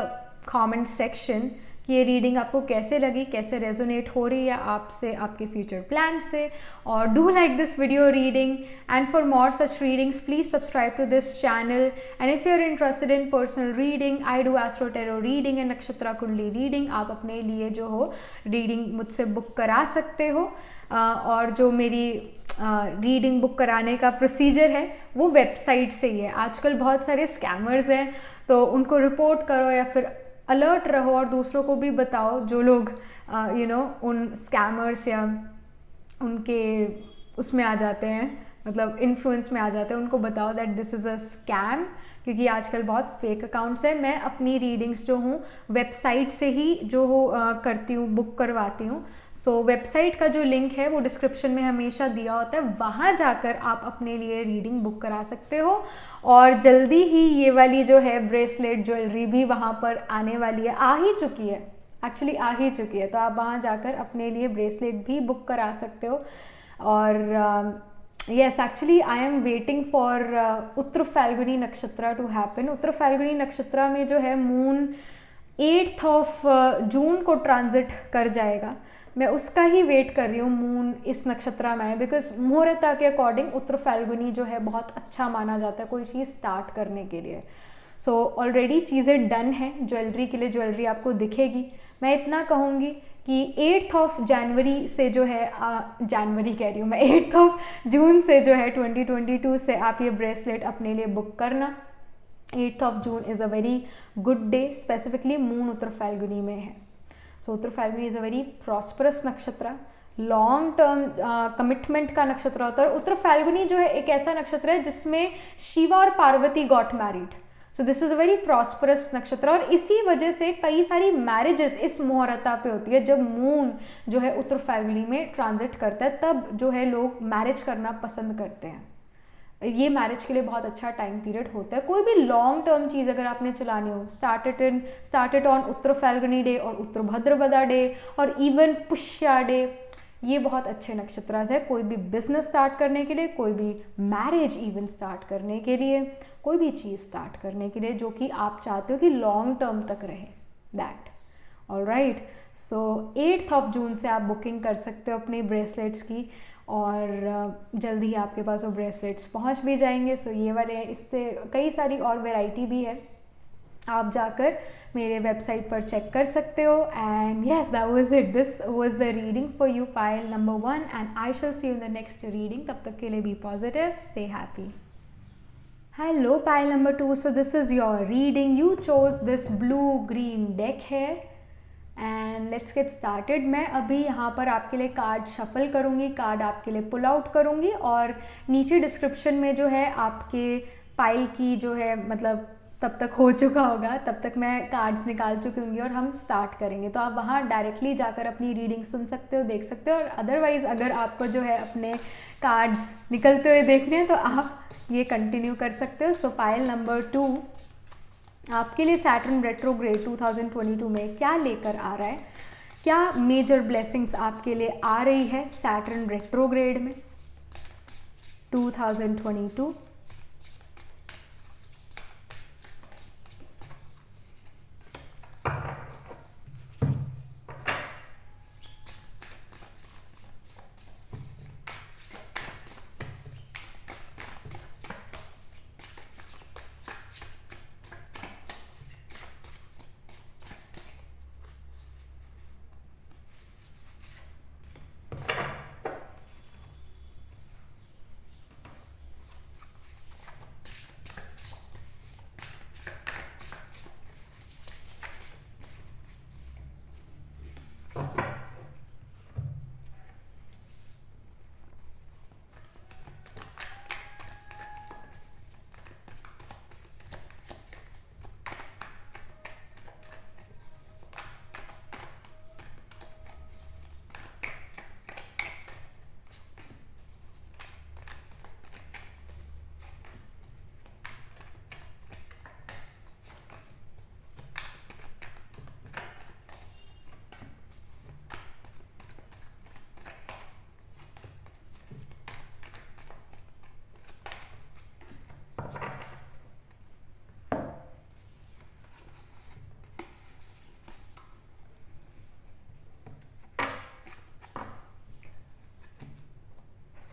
comment section कि ये रीडिंग आपको कैसे लगी, कैसे रेजोनेट हो रही है आपसे, आपके फ्यूचर प्लान से। और do like this video reading, and for more such readings please subscribe to this channel. And if you are interested in personal reading, I do astro tarot reading and nakshatra kundli reading. आप अपने लिए जो हो reading मुझसे book करा सकते हो। और जो मेरी रीडिंग बुक कराने का प्रोसीजर है वो वेबसाइट से ही है। आजकल बहुत सारे स्कैमर्स हैं, तो उनको रिपोर्ट करो या फिर अलर्ट रहो और दूसरों को भी बताओ जो लोग उन स्कैमर्स या उनके उसमें आ जाते हैं, मतलब इन्फ्लुएंस में आ जाते हैं, उनको बताओ that this is a scam, क्योंकि आजकल बहुत फेक अकाउंट्स हैं। मैं अपनी रीडिंग्स जो हूँ वेबसाइट से ही जो हो करती हूँ, बुक करवाती हूँ। सो वेबसाइट का जो लिंक है वो डिस्क्रिप्शन में हमेशा दिया होता है, वहाँ जाकर आप अपने लिए रीडिंग बुक करा सकते हो। और जल्दी ही ये वाली जो है ब्रेसलेट ज्वेलरी भी वहाँ पर आने वाली है, आ ही चुकी है, एक्चुअली आ ही चुकी है। तो आप वहाँ जाकर अपने लिए ब्रेसलेट भी बुक करा सकते हो। और yes, actually I am waiting for Uttara Phalguni nakshatra to happen. Uttara Phalguni nakshatra में जो है मून 8th ऑफ जून को ट्रांजिट कर जाएगा। मैं उसका ही वेट कर रही हूँ, मून इस नक्षत्रा में है, बिकॉज मुहूर्त के अकॉर्डिंग उत्तर फाल्गुनी जो है बहुत अच्छा माना जाता है कोई चीज़ स्टार्ट करने के लिए। सो ऑलरेडी चीज़ें डन हैं। ज्वेलरी के लिए ज्वेलरी आपको दिखेगी। मैं इतना कहूँगी कि 8th ऑफ जनवरी से जो है जनवरी कह रही हूँ मैं, 8th ऑफ जून से जो है 2022 से आप ये ब्रेसलेट अपने लिए बुक करना। 8th of June is a very good day, specifically moon Uttara Phalguni में है। So Uttara Phalguni is a very prosperous nakshatra, long term commitment का नक्षत्र होता है। उत्तर फाल्गुनी जो है एक ऐसा नक्षत्र है जिसमें शिवा और Parvati got married. So this is a very prosperous नक्षत्र, और इसी वजह से कई सारी मैरिजेस इस मुहूर्ता पे होती है। जब मून जो है उत्तर फाल्गुनी में ट्रांजिट करता है तब जो है लोग मैरिज करना पसंद करते हैं। ये मैरिज के लिए बहुत अच्छा टाइम पीरियड होता है। कोई भी लॉन्ग टर्म चीज़ अगर आपने चलानी हो, started on Uttar Falguni day और उत्तर भद्रपदा डे और इवन पुष्या डे, ये बहुत अच्छे नक्षत्र है कोई भी बिजनेस स्टार्ट करने के लिए, कोई भी मैरिज इवन स्टार्ट करने के लिए, कोई भी चीज़ स्टार्ट करने के लिए जो कि आप चाहते हो कि लॉन्ग टर्म तक रहे, that. Alright, so 8th of जून से आप बुकिंग कर सकते हो अपनी ब्रेसलेट्स की, और जल्दी ही आपके पास वो ब्रेसलेट्स पहुंच भी जाएंगे। सो ये वाले हैं, इससे कई सारी और वैरायटी भी है, आप जाकर मेरे वेबसाइट पर चेक कर सकते हो। And yes, that was it, this was the reading for you pile number 1, and I shall see you in the next reading. तब तक के लिए be positive, stay happy. Hello pile number 2, so this is your reading. You chose this blue green deck है, and let's get started. मैं अभी यहाँ पर आपके लिए कार्ड शफल करूँगी, कार्ड आपके लिए पुल आउट करूँगी, और नीचे डिस्क्रिप्शन में जो है आपके पायल की जो है, मतलब तब तक हो चुका होगा, तब तक मैं कार्ड्स निकाल चुकी होंगी और हम स्टार्ट करेंगे। तो आप वहाँ डायरेक्टली जाकर अपनी रीडिंग सुन सकते हो, देख सकते हो। और अदरवाइज़ अगर आपको जो है अपने कार्ड्स निकलते हुए देखने हैं तो आप ये कंटिन्यू कर सकते हो। सो पायल नंबर 2, आपके लिए सैटर्न रेट्रोग्रेड 2022 में क्या लेकर आ रहा है, क्या मेजर ब्लेसिंग्स आपके लिए आ रही है सैटर्न रेट्रोग्रेड में 2022।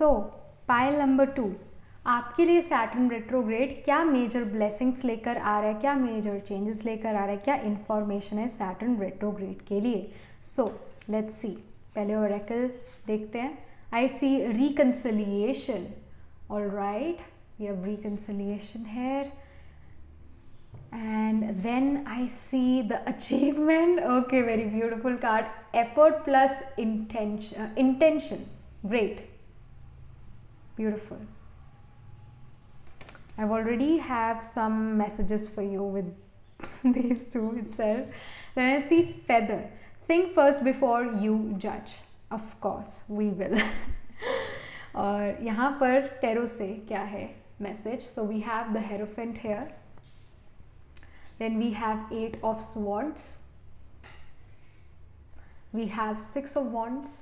सो पाइल नंबर 2, आपके लिए सैटर्न रेट्रोग्रेड क्या मेजर ब्लेसिंग्स लेकर आ रहा है, क्या मेजर चेंजेस लेकर आ रहा है, क्या इन्फॉर्मेशन है सैटर्न रेट्रोग्रेड के लिए. सो लेट्स सी, पहले ओरेकल देखते हैं. I see reconciliation. Alright, we have reconciliation here. And then I see the achievement. Okay, very beautiful card. Effort plus intention. Great. Beautiful. I've already have some messages for you with these two itself. Then I see feather. Think first before you judge. Of course, we will. और यहाँ पर tarot से क्या है message? So we have the Hierophant here. Then we have 8 of Swords. We have 6 of Wands.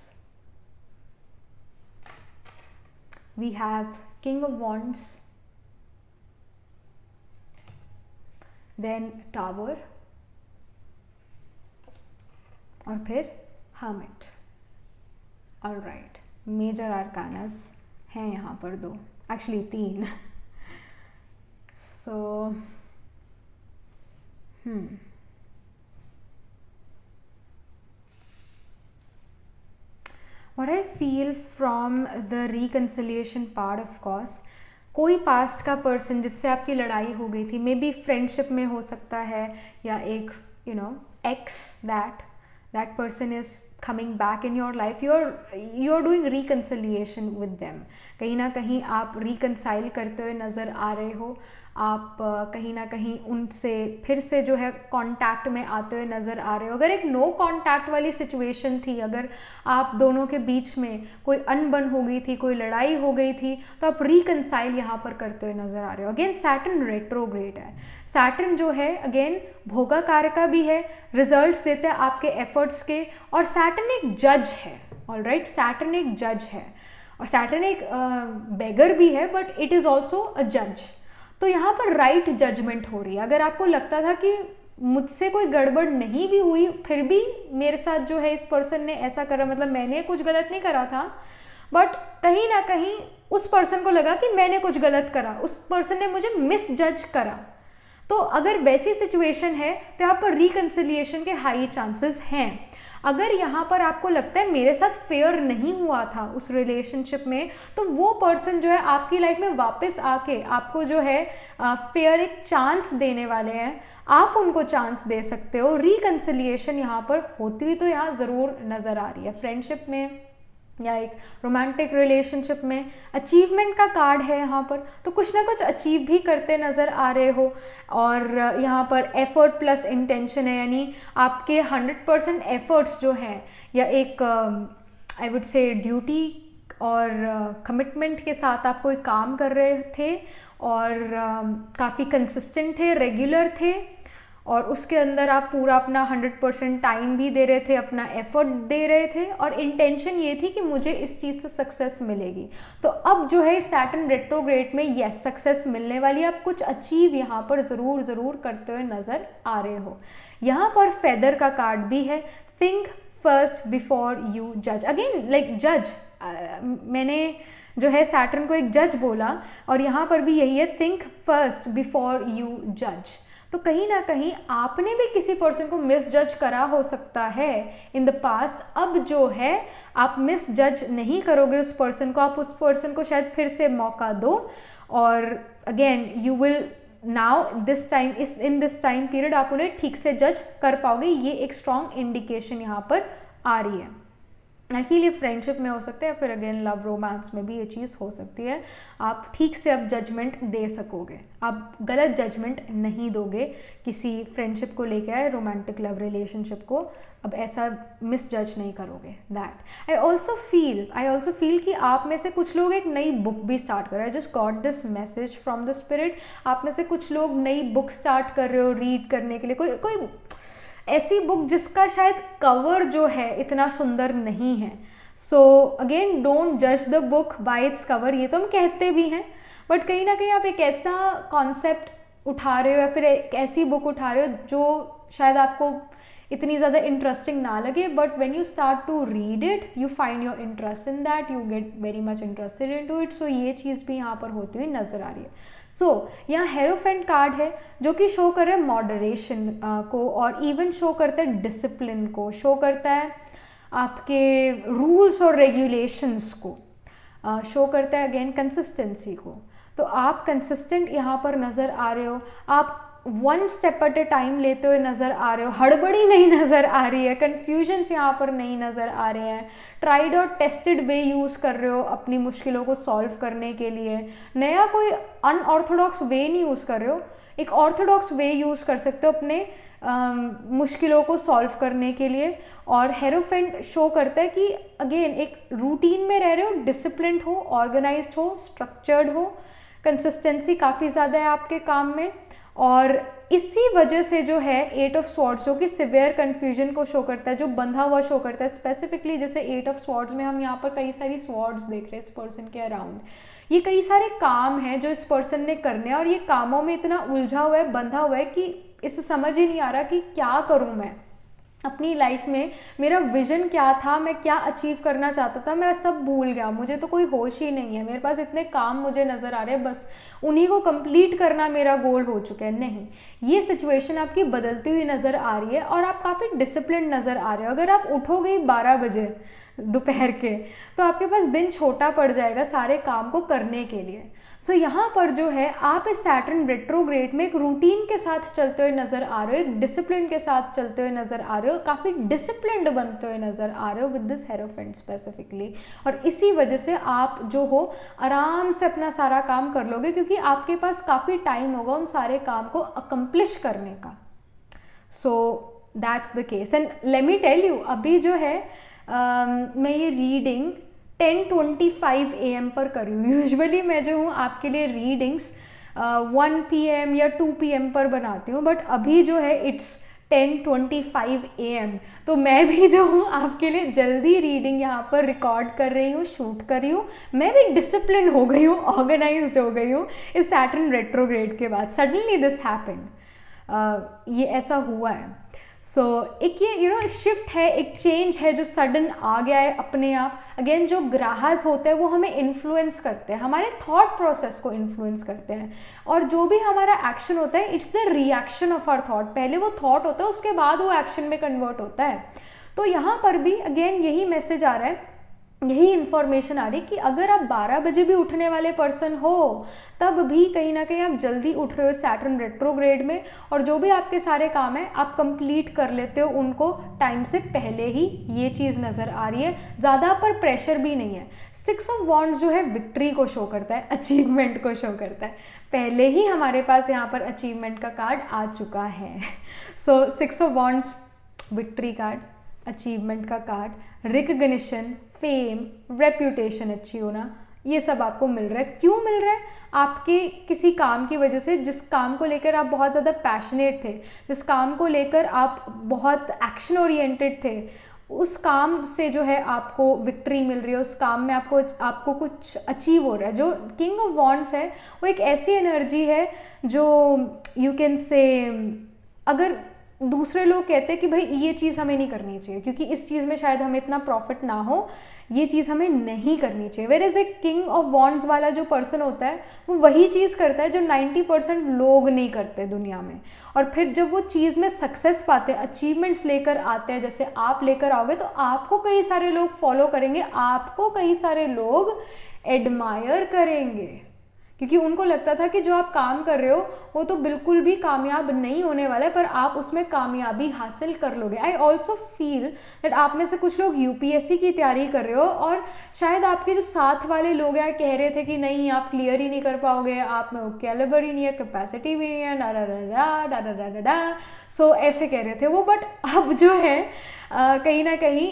We have King of Wands. Then Tower. और फिर Hermit. Alright. Major Arcanas हैं यहाँ पर 2. Actually 3. So what I feel from the reconciliation part, of course, कोई past का person जिससे आपकी लड़ाई हो गई थी, मे बी फ्रेंडशिप में हो सकता है, या एक x, that person is coming back in your life. you're doing reconciliation with them. कहीं ना कहीं आप reconcile करते हुए नज़र आ रहे हो. आप कहीं ना कहीं उनसे फिर से जो है कांटेक्ट में आते हुए नज़र आ रहे हो. अगर एक नो कांटेक्ट वाली सिचुएशन थी, अगर आप दोनों के बीच में कोई अनबन हो गई थी, कोई लड़ाई हो गई थी, तो आप रिकनसाइल यहाँ पर करते हुए नज़र आ रहे हो. अगेन सैटर्न रेट्रोग्रेड है. सैटर्न जो है अगेन भोगा कारका भी है, रिजल्ट्स देते हैं आपके एफर्ट्स के. और सैटर्न एक जज है. ऑलराइट, सैटर्न एक जज है, और सैटर्न एक बेगर भी है, but it is also a जज. तो यहाँ पर राइट जजमेंट हो रही है. अगर आपको लगता था कि मुझसे कोई गड़बड़ नहीं भी हुई, फिर भी मेरे साथ जो है इस पर्सन ने ऐसा करा, मतलब मैंने कुछ गलत नहीं करा था, बट कहीं ना कहीं उस पर्सन को लगा कि मैंने कुछ गलत करा, उस पर्सन ने मुझे मिस जज करा. तो अगर वैसी सिचुएशन है तो यहाँ पर रिकंसिलिएशन के हाई चांसेस हैं. अगर यहाँ पर आपको लगता है मेरे साथ फेयर नहीं हुआ था उस रिलेशनशिप में, तो वो पर्सन जो है आपकी लाइफ में वापस आके आपको जो है फेयर एक चांस देने वाले हैं. आप उनको चांस दे सकते हो. रिकंसिलिएशन यहाँ पर होती हुई तो यहाँ ज़रूर नज़र आ रही है. फ्रेंडशिप में या एक रोमांटिक रिलेशनशिप में अचीवमेंट का कार्ड है यहाँ पर, तो कुछ ना कुछ अचीव भी करते नज़र आ रहे हो. और यहाँ पर एफर्ट प्लस इंटेंशन है, यानी आपके 100% एफर्ट्स जो हैं, या एक आई वुड से ड्यूटी और कमिटमेंट के साथ आप कोई काम कर रहे थे, और काफ़ी कंसिस्टेंट थे, रेगुलर थे, और उसके अंदर आप पूरा अपना 100% टाइम भी दे रहे थे, अपना एफर्ट दे रहे थे, और इंटेंशन ये थी कि मुझे इस चीज़ से सक्सेस मिलेगी. तो अब जो है सैटर्न रेट्रोग्रेड में यस सक्सेस मिलने वाली, आप कुछ अचीव यहाँ पर ज़रूर करते हुए नज़र आ रहे हो. यहाँ पर फेदर का कार्ड भी है. थिंक फर्स्ट बिफोर यू जज. अगेन लाइक जज, मैंने जो है सैटर्न को एक जज बोला, और यहाँ पर भी यही है, थिंक फर्स्ट बिफोर यू जज. तो कहीं ना कहीं आपने भी किसी पर्सन को मिस जज करा हो सकता है इन द पास्ट. अब जो है आप मिस जज नहीं करोगे उस पर्सन को, आप उस पर्सन को शायद फिर से मौका दो, और again you will now this time in this time period आप उन्हें ठीक से जज कर पाओगे. ये एक स्ट्रॉन्ग इंडिकेशन यहाँ पर आ रही है. आई फील ये फ्रेंडशिप में हो सकता है, फिर अगेन लव रोमांस में भी ये चीज़ हो सकती है. आप ठीक से अब जजमेंट दे सकोगे, आप गलत जजमेंट नहीं दोगे किसी फ्रेंडशिप को लेकर, रोमांटिक लव रिलेशनशिप को अब ऐसा मिस जज नहीं करोगे. दैट आई ऑल्सो फील कि आप में से कुछ लोग एक नई बुक भी स्टार्ट कर रहे हैं. Just got this message from the spirit. आप में से कुछ लोग नई बुक स्टार्ट कर रहे हो रीड करने के लिए, कोई ऐसी बुक जिसका शायद कवर जो है इतना सुंदर नहीं है. सो अगेन डोंट जज the book by its cover. ये तो हम कहते भी हैं, बट कहीं ना कहीं आप एक ऐसा कॉन्सेप्ट उठा रहे हो, या फिर एक ऐसी बुक उठा रहे हो जो शायद आपको इतनी ज़्यादा इंटरेस्टिंग ना लगे, but when you start to read it you find your interest in that, you get very much interested in to it. So ये चीज़ भी यहाँ पर होती हुई नज़र आ रही है। सो यहाँ हेरोफेंट कार्ड है जो कि शो कर रहा है मॉडरेशन को, और इवन शो करता है डिसिप्लिन को, शो करता है आपके रूल्स और रेगुलेशंस को, शो करता है अगेन कंसिस्टेंसी को। तो आप कंसिस्टेंट यहाँ पर नज़र आ रहे हो, आप one step at A time लेते हुए नज़र आ रहे हो, हड़बड़ी नहीं नज़र आ रही है, कन्फ्यूजन्स यहाँ पर नहीं नज़र आ रहे हैं, ट्राइड और टेस्टेड वे यूज़ कर रहे हो अपनी मुश्किलों को सॉल्व करने के लिए, नया कोई अनऑर्थोडॉक्स वे नहीं यूज़ कर रहे हो, एक ऑर्थोडॉक्स वे यूज़ कर सकते हो अपने मुश्किलों को सॉल्व करने के लिए। और हेरोफेंट शो करता है कि अगेन एक रूटीन में रह रहे हो, डिसिप्लिन्ड हो, ऑर्गेनाइज्ड हो, स्ट्रक्चर्ड हो, कंसिस्टेंसी काफ़ी ज़्यादा है आपके काम में। और इसी वजह से जो है 8 ऑफ स्वॉर्ड्स जो कि सिवियर कन्फ्यूजन को शो करता है, जो बंधा हुआ शो करता है, स्पेसिफिकली जैसे 8 ऑफ स्वॉर्ड्स में हम यहाँ पर कई सारी स्वॉर्ड्स देख रहे हैं इस पर्सन के अराउंड। ये कई सारे काम हैं जो इस पर्सन ने करने हैं, और ये कामों में इतना उलझा हुआ है, बंधा हुआ है कि इसे समझ ही नहीं आ रहा कि क्या करूँ मैं अपनी लाइफ में, मेरा विजन क्या था, मैं क्या अचीव करना चाहता था, मैं सब भूल गया, मुझे तो कोई होश ही नहीं है, मेरे पास इतने काम मुझे नज़र आ रहे हैं, बस उन्हीं को कंप्लीट करना मेरा गोल हो चुका है। नहीं, ये सिचुएशन आपकी बदलती हुई नज़र आ रही है और आप काफ़ी डिसिप्लिन नज़र आ रहे हो। अगर आप उठोगे 12 बजे दोपहर के, तो आपके पास दिन छोटा पड़ जाएगा सारे काम को करने के लिए। सो यहाँ पर जो है आप इस सैटर्न रेट्रोग्रेड में एक रूटीन के साथ चलते हुए नज़र आ रहे हो, एक डिसिप्लिन के साथ चलते हुए नज़र आ रहे हो, काफ़ी डिसिप्लिन्ड बनते हुए नज़र आ रहे हो विद दिस हेरोफेंट स्पेसिफिकली। और इसी वजह से आप जो हो आराम से अपना सारा काम कर लोगे, क्योंकि आपके पास काफ़ी टाइम होगा उन सारे काम को अकम्प्लिश करने का। So that's the case. And let me tell you, अभी जो है मैं ये रीडिंग 10:25 AM पर करी हूँ। यूजुअली मैं जो हूँ आपके लिए रीडिंग्स 1 PM या 2 PM पर बनाती हूँ, बट अभी जो है इट्स 10:25 AM, तो मैं भी जो हूँ आपके लिए जल्दी रीडिंग यहाँ पर रिकॉर्ड कर रही हूँ, शूट कर रही हूँ। मैं भी डिसिप्लिन हो गई हूँ, ऑर्गेनाइज्ड हो गई हूँ इस सैटर्न रेट्रोग्रेड के बाद। सडनली दिस हैपेंड, ये ऐसा हुआ है। सो एक ये शिफ्ट है, एक चेंज है जो सडन आ गया है अपने आप। अगेन जो ग्राहस होते हैं वो हमें इन्फ्लुएंस करते हैं, हमारे थॉट प्रोसेस को इन्फ्लुएंस करते हैं, और जो भी हमारा एक्शन होता है it's the reaction of our thought. पहले वो थॉट होता है, उसके बाद वो एक्शन में कन्वर्ट होता है। तो यहाँ पर भी अगेन यही मैसेज आ रहा है, यही इन्फॉर्मेशन आ रही कि अगर आप 12 बजे भी उठने वाले पर्सन हो, तब भी कहीं ना कहीं आप जल्दी उठ रहे हो सैटर्न रेट्रोग्रेड में, और जो भी आपके सारे काम हैं आप कंप्लीट कर लेते हो उनको टाइम से पहले ही। ये चीज़ नज़र आ रही है, ज़्यादा पर प्रेशर भी नहीं है। 6 ऑफ वॉन्ड्स जो है विक्ट्री को शो करता है, अचीवमेंट को शो करता है। पहले ही हमारे पास यहाँ पर अचीवमेंट का कार्ड आ चुका है। सो 6 of wands, victory card, achievement का कार्ड, रिकग्निशन, फेम, रेप्यूटेशन अच्छी होना, ये सब आपको मिल रहा है। क्यों मिल रहा है? आपके किसी काम की वजह से, जिस काम को लेकर आप बहुत ज़्यादा पैशनेट थे, जिस काम को लेकर आप बहुत एक्शन ओरिएंटेड थे, उस काम से जो है आपको विक्ट्री मिल रही है, उस काम में आपको कुछ अचीव हो रहा है। जो किंग ऑफ वॉन्ड्स है वो एक ऐसी एनर्जी है जो यू कैन से, अगर दूसरे लोग कहते हैं कि भाई ये चीज़ हमें नहीं करनी चाहिए क्योंकि इस चीज़ में शायद हमें इतना प्रॉफिट ना हो, ये चीज़ हमें नहीं करनी चाहिए। Where is a king of wands वाला जो पर्सन होता है वो वही चीज़ करता है जो 90% लोग नहीं करते दुनिया में। और फिर जब वो चीज़ में सक्सेस पाते हैं, अचीवमेंट्स लेकर आते हैं, जैसे आप लेकर आओगे, तो आपको कई सारे लोग फॉलो करेंगे, आपको कई सारे लोग एडमायर करेंगे, क्योंकि उनको लगता था कि जो आप काम कर रहे हो वो तो बिल्कुल भी कामयाब नहीं होने वाला है, पर आप उसमें कामयाबी हासिल कर लोगे। आई ऑल्सो फील दैट आप में से कुछ लोग यूपीएससी की तैयारी कर रहे हो और शायद आपके जो साथ वाले लोग हैं कह रहे थे कि नहीं आप क्लियर ही नहीं कर पाओगे, आप में वो कैलिबर ही नहीं है, कैपेसिटी भी नहीं है, डा डा डा डा डा डा डा। सो ऐसे कह रहे थे वो, बट अब जो है कहीं ना कहीं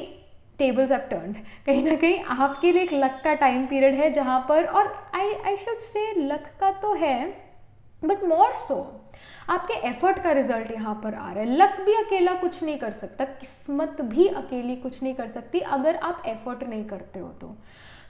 टेबल्स हैव टर्न्ड, कहीं ना कहीं आपके लिए एक लक का टाइम पीरियड है जहाँ पर, और आई शुड से लक का तो है बट मोर सो आपके एफर्ट का रिजल्ट यहाँ पर आ रहा है। लक भी अकेला कुछ नहीं कर सकता, किस्मत भी अकेली कुछ नहीं कर सकती अगर आप एफर्ट नहीं करते हो तो।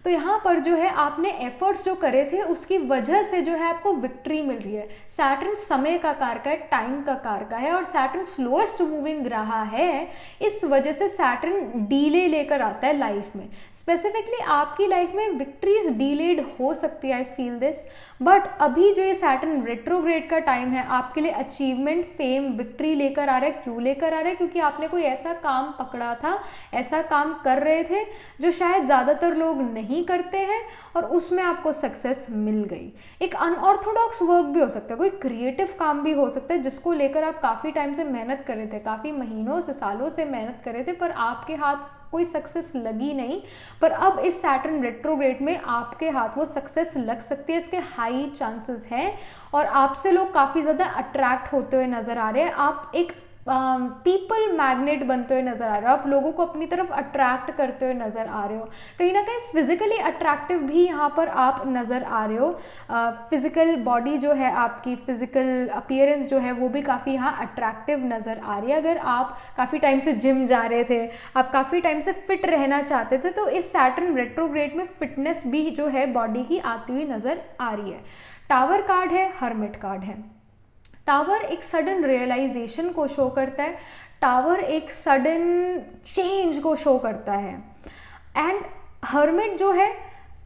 तो यहाँ पर जो है आपने एफर्ट्स जो करे थे उसकी वजह से जो है आपको विक्ट्री मिल रही है। सैटर्न समय का कारक है, टाइम का कारक है, और सैटर्न स्लोएस्ट मूविंग ग्रह है, इस वजह से सैटर्न डीले लेकर आता है लाइफ में। स्पेसिफिकली आपकी लाइफ में विक्ट्रीज डीलेड हो सकती है, आई फील दिस, बट अभी जो ये सैटर्न रेट्रोग्रेड का टाइम है आपके लिए अचीवमेंट, फेम, विक्ट्री लेकर आ रहा है। क्यों लेकर आ रहा है? क्योंकि आपने कोई ऐसा काम पकड़ा था, ऐसा काम कर रहे थे जो शायद ज़्यादातर लोग नहीं करते हैं, और उसमें आपको सक्सेस मिल गई। एक अनऑर्थोडॉक्स वर्क भी हो सकता है, कोई क्रिएटिव काम भी हो सकता है जिसको लेकर आप काफ़ी टाइम से मेहनत कर रहे थे, काफ़ी महीनों से, सालों से मेहनत कर रहे थे, पर आपके हाथ कोई सक्सेस लगी नहीं। पर अब इस सैटर्न रेट्रोग्रेड में आपके हाथ वो सक्सेस लग सकती है, इसके हाई चांसेस हैं, और आपसे लोग काफ़ी ज़्यादा अट्रैक्ट होते हुए नज़र आ रहे हैं। आप एक पीपल मैग्नेट बनते हुए नज़र आ रहे हो, आप लोगों को अपनी तरफ अट्रैक्ट करते हुए नज़र आ रहे हो, कहीं ना कहीं फिजिकली अट्रैक्टिव भी यहाँ पर आप नज़र आ रहे हो। फिजिकल बॉडी जो है आपकी, फिजिकल अपीयरेंस जो है वो भी काफ़ी यहाँ अट्रैक्टिव नज़र आ रही है। अगर आप काफ़ी टाइम से जिम जा रहे थे, आप काफ़ी टाइम से फिट रहना चाहते थे, तो इस सैटर्न रेट्रोग्रेड में फिटनेस भी जो है बॉडी की आती हुई नज़र आ रही है। टावर कार्ड है, हर्मिट कार्ड है। टावर एक सडन रियलाइजेशन को शो करता है, टावर एक सडन चेंज को शो करता है, एंड हर्मिट जो है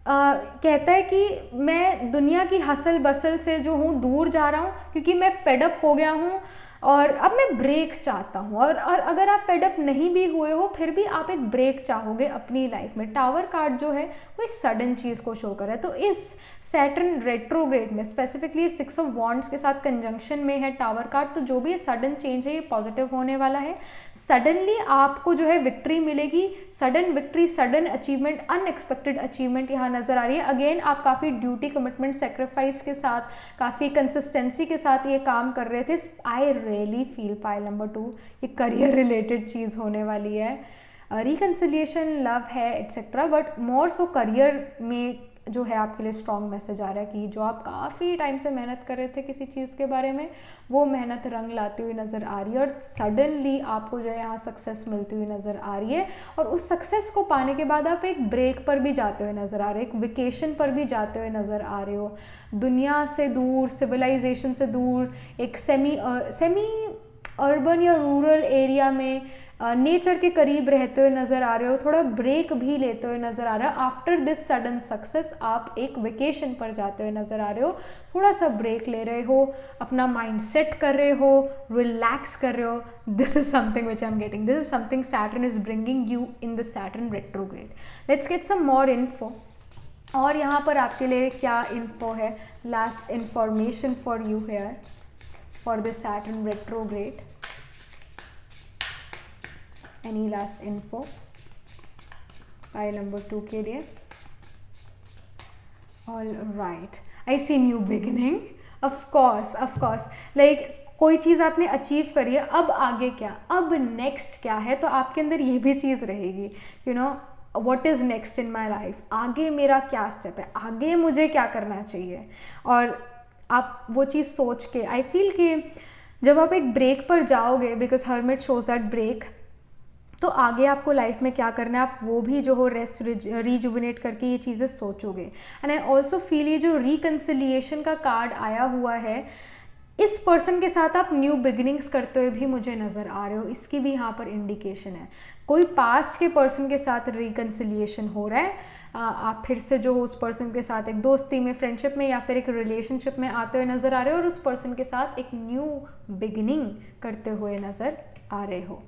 कहता है कि मैं दुनिया की हसल बसल से जो हूँ दूर जा रहा हूँ, क्योंकि मैं फेडअप हो गया हूँ और अब मैं ब्रेक चाहता हूँ। और अगर आप फेडअप नहीं भी हुए हो फिर भी आप एक ब्रेक चाहोगे अपनी लाइफ में। टावर कार्ड जो है वो इस सडन चीज़ को शो कर रहा है। तो इस सैटर्न रेट्रोग्रेड में स्पेसिफिकली 6 ऑफ वॉन्ड्स के साथ कंजंक्शन में है टावर कार्ड, तो जो भी ये सडन चेंज है ये पॉजिटिव होने वाला है। सडनली आपको जो है विक्ट्री मिलेगी, sudden victory, sudden achievement, unexpected achievement यहाँ नज़र आ रही है। अगेन आप काफ़ी ड्यूटी, कमिटमेंट, सेक्रीफाइस के साथ, काफ़ी कंसिस्टेंसी के साथ ये काम कर रहे थे। I really feel pile number 2 ये करियर रिलेटेड चीज़ होने वाली है। रिकन्सिलिएशन, लव है etcetera, but more so career में जो है आपके लिए स्ट्रॉन्ग मैसेज आ रहा है कि जो आप काफ़ी टाइम से मेहनत कर रहे थे किसी चीज़ के बारे में, वो मेहनत रंग लाती हुई नज़र आ रही है, और सडनली आपको जो है यहाँ सक्सेस मिलती हुई नज़र आ रही है। और उस सक्सेस को पाने के बाद आप एक ब्रेक पर भी जाते हुए नज़र आ रहे हो, एक वेकेशन पर भी जाते हुए नज़र आ रहे हो, दुनिया से दूर, सिविलाइजेशन से दूर, एक सेमी अर्बन या रूरल एरिया में नेचर के करीब रहते हुए नज़र आ रहे हो, थोड़ा ब्रेक भी लेते हुए नज़र आ रहा है। आफ्टर दिस सडन सक्सेस आप एक वेकेशन पर जाते हुए नज़र आ रहे हो, थोड़ा सा ब्रेक ले रहे हो, अपना माइंड सेट कर रहे हो, रिलैक्स कर रहे हो। This is something which I am getting, this is something Saturn is bringing you in the Saturn retrograde. Let's get some more info. और यहाँ पर आपके लिए क्या इन्फो है, last information for you here for the Saturn retrograde. Any last info pile number 2 के लिए? All right, I see new beginning. Of course, like कोई चीज़ आपने अचीव करी है, अब आगे क्या, अब नेक्स्ट क्या है, तो आपके अंदर ये भी चीज़ रहेगी, you know what is next in my life, आगे मेरा क्या स्टेप है, आगे मुझे क्या करना चाहिए। और आप वो चीज़ सोच के, आई फील कि जब आप एक ब्रेक पर जाओगे, because hermit shows that break, तो आगे आपको लाइफ में क्या करना है आप वो भी जो हो रेस्ट, रीजुविनेट करके ये चीज़ें सोचोगे। एंड आई ऑल्सो फील ये जो रिकन्सिलिएशन का कार्ड आया हुआ है, इस पर्सन के साथ आप न्यू बिगिनिंग्स करते हुए भी मुझे नज़र आ रहे हो, इसकी भी यहाँ पर इंडिकेशन है। कोई पास्ट के पर्सन के साथ रिकन्सिलिएशन हो रहा है, आप फिर से जो हो उस पर्सन के साथ एक दोस्ती में, फ्रेंडशिप में या फिर एक रिलेशनशिप में आते हुए नज़र आ रहे हो, और उस पर्सन के साथ एक न्यू बिगिनिंग करते हुए नज़र आ रहे हो।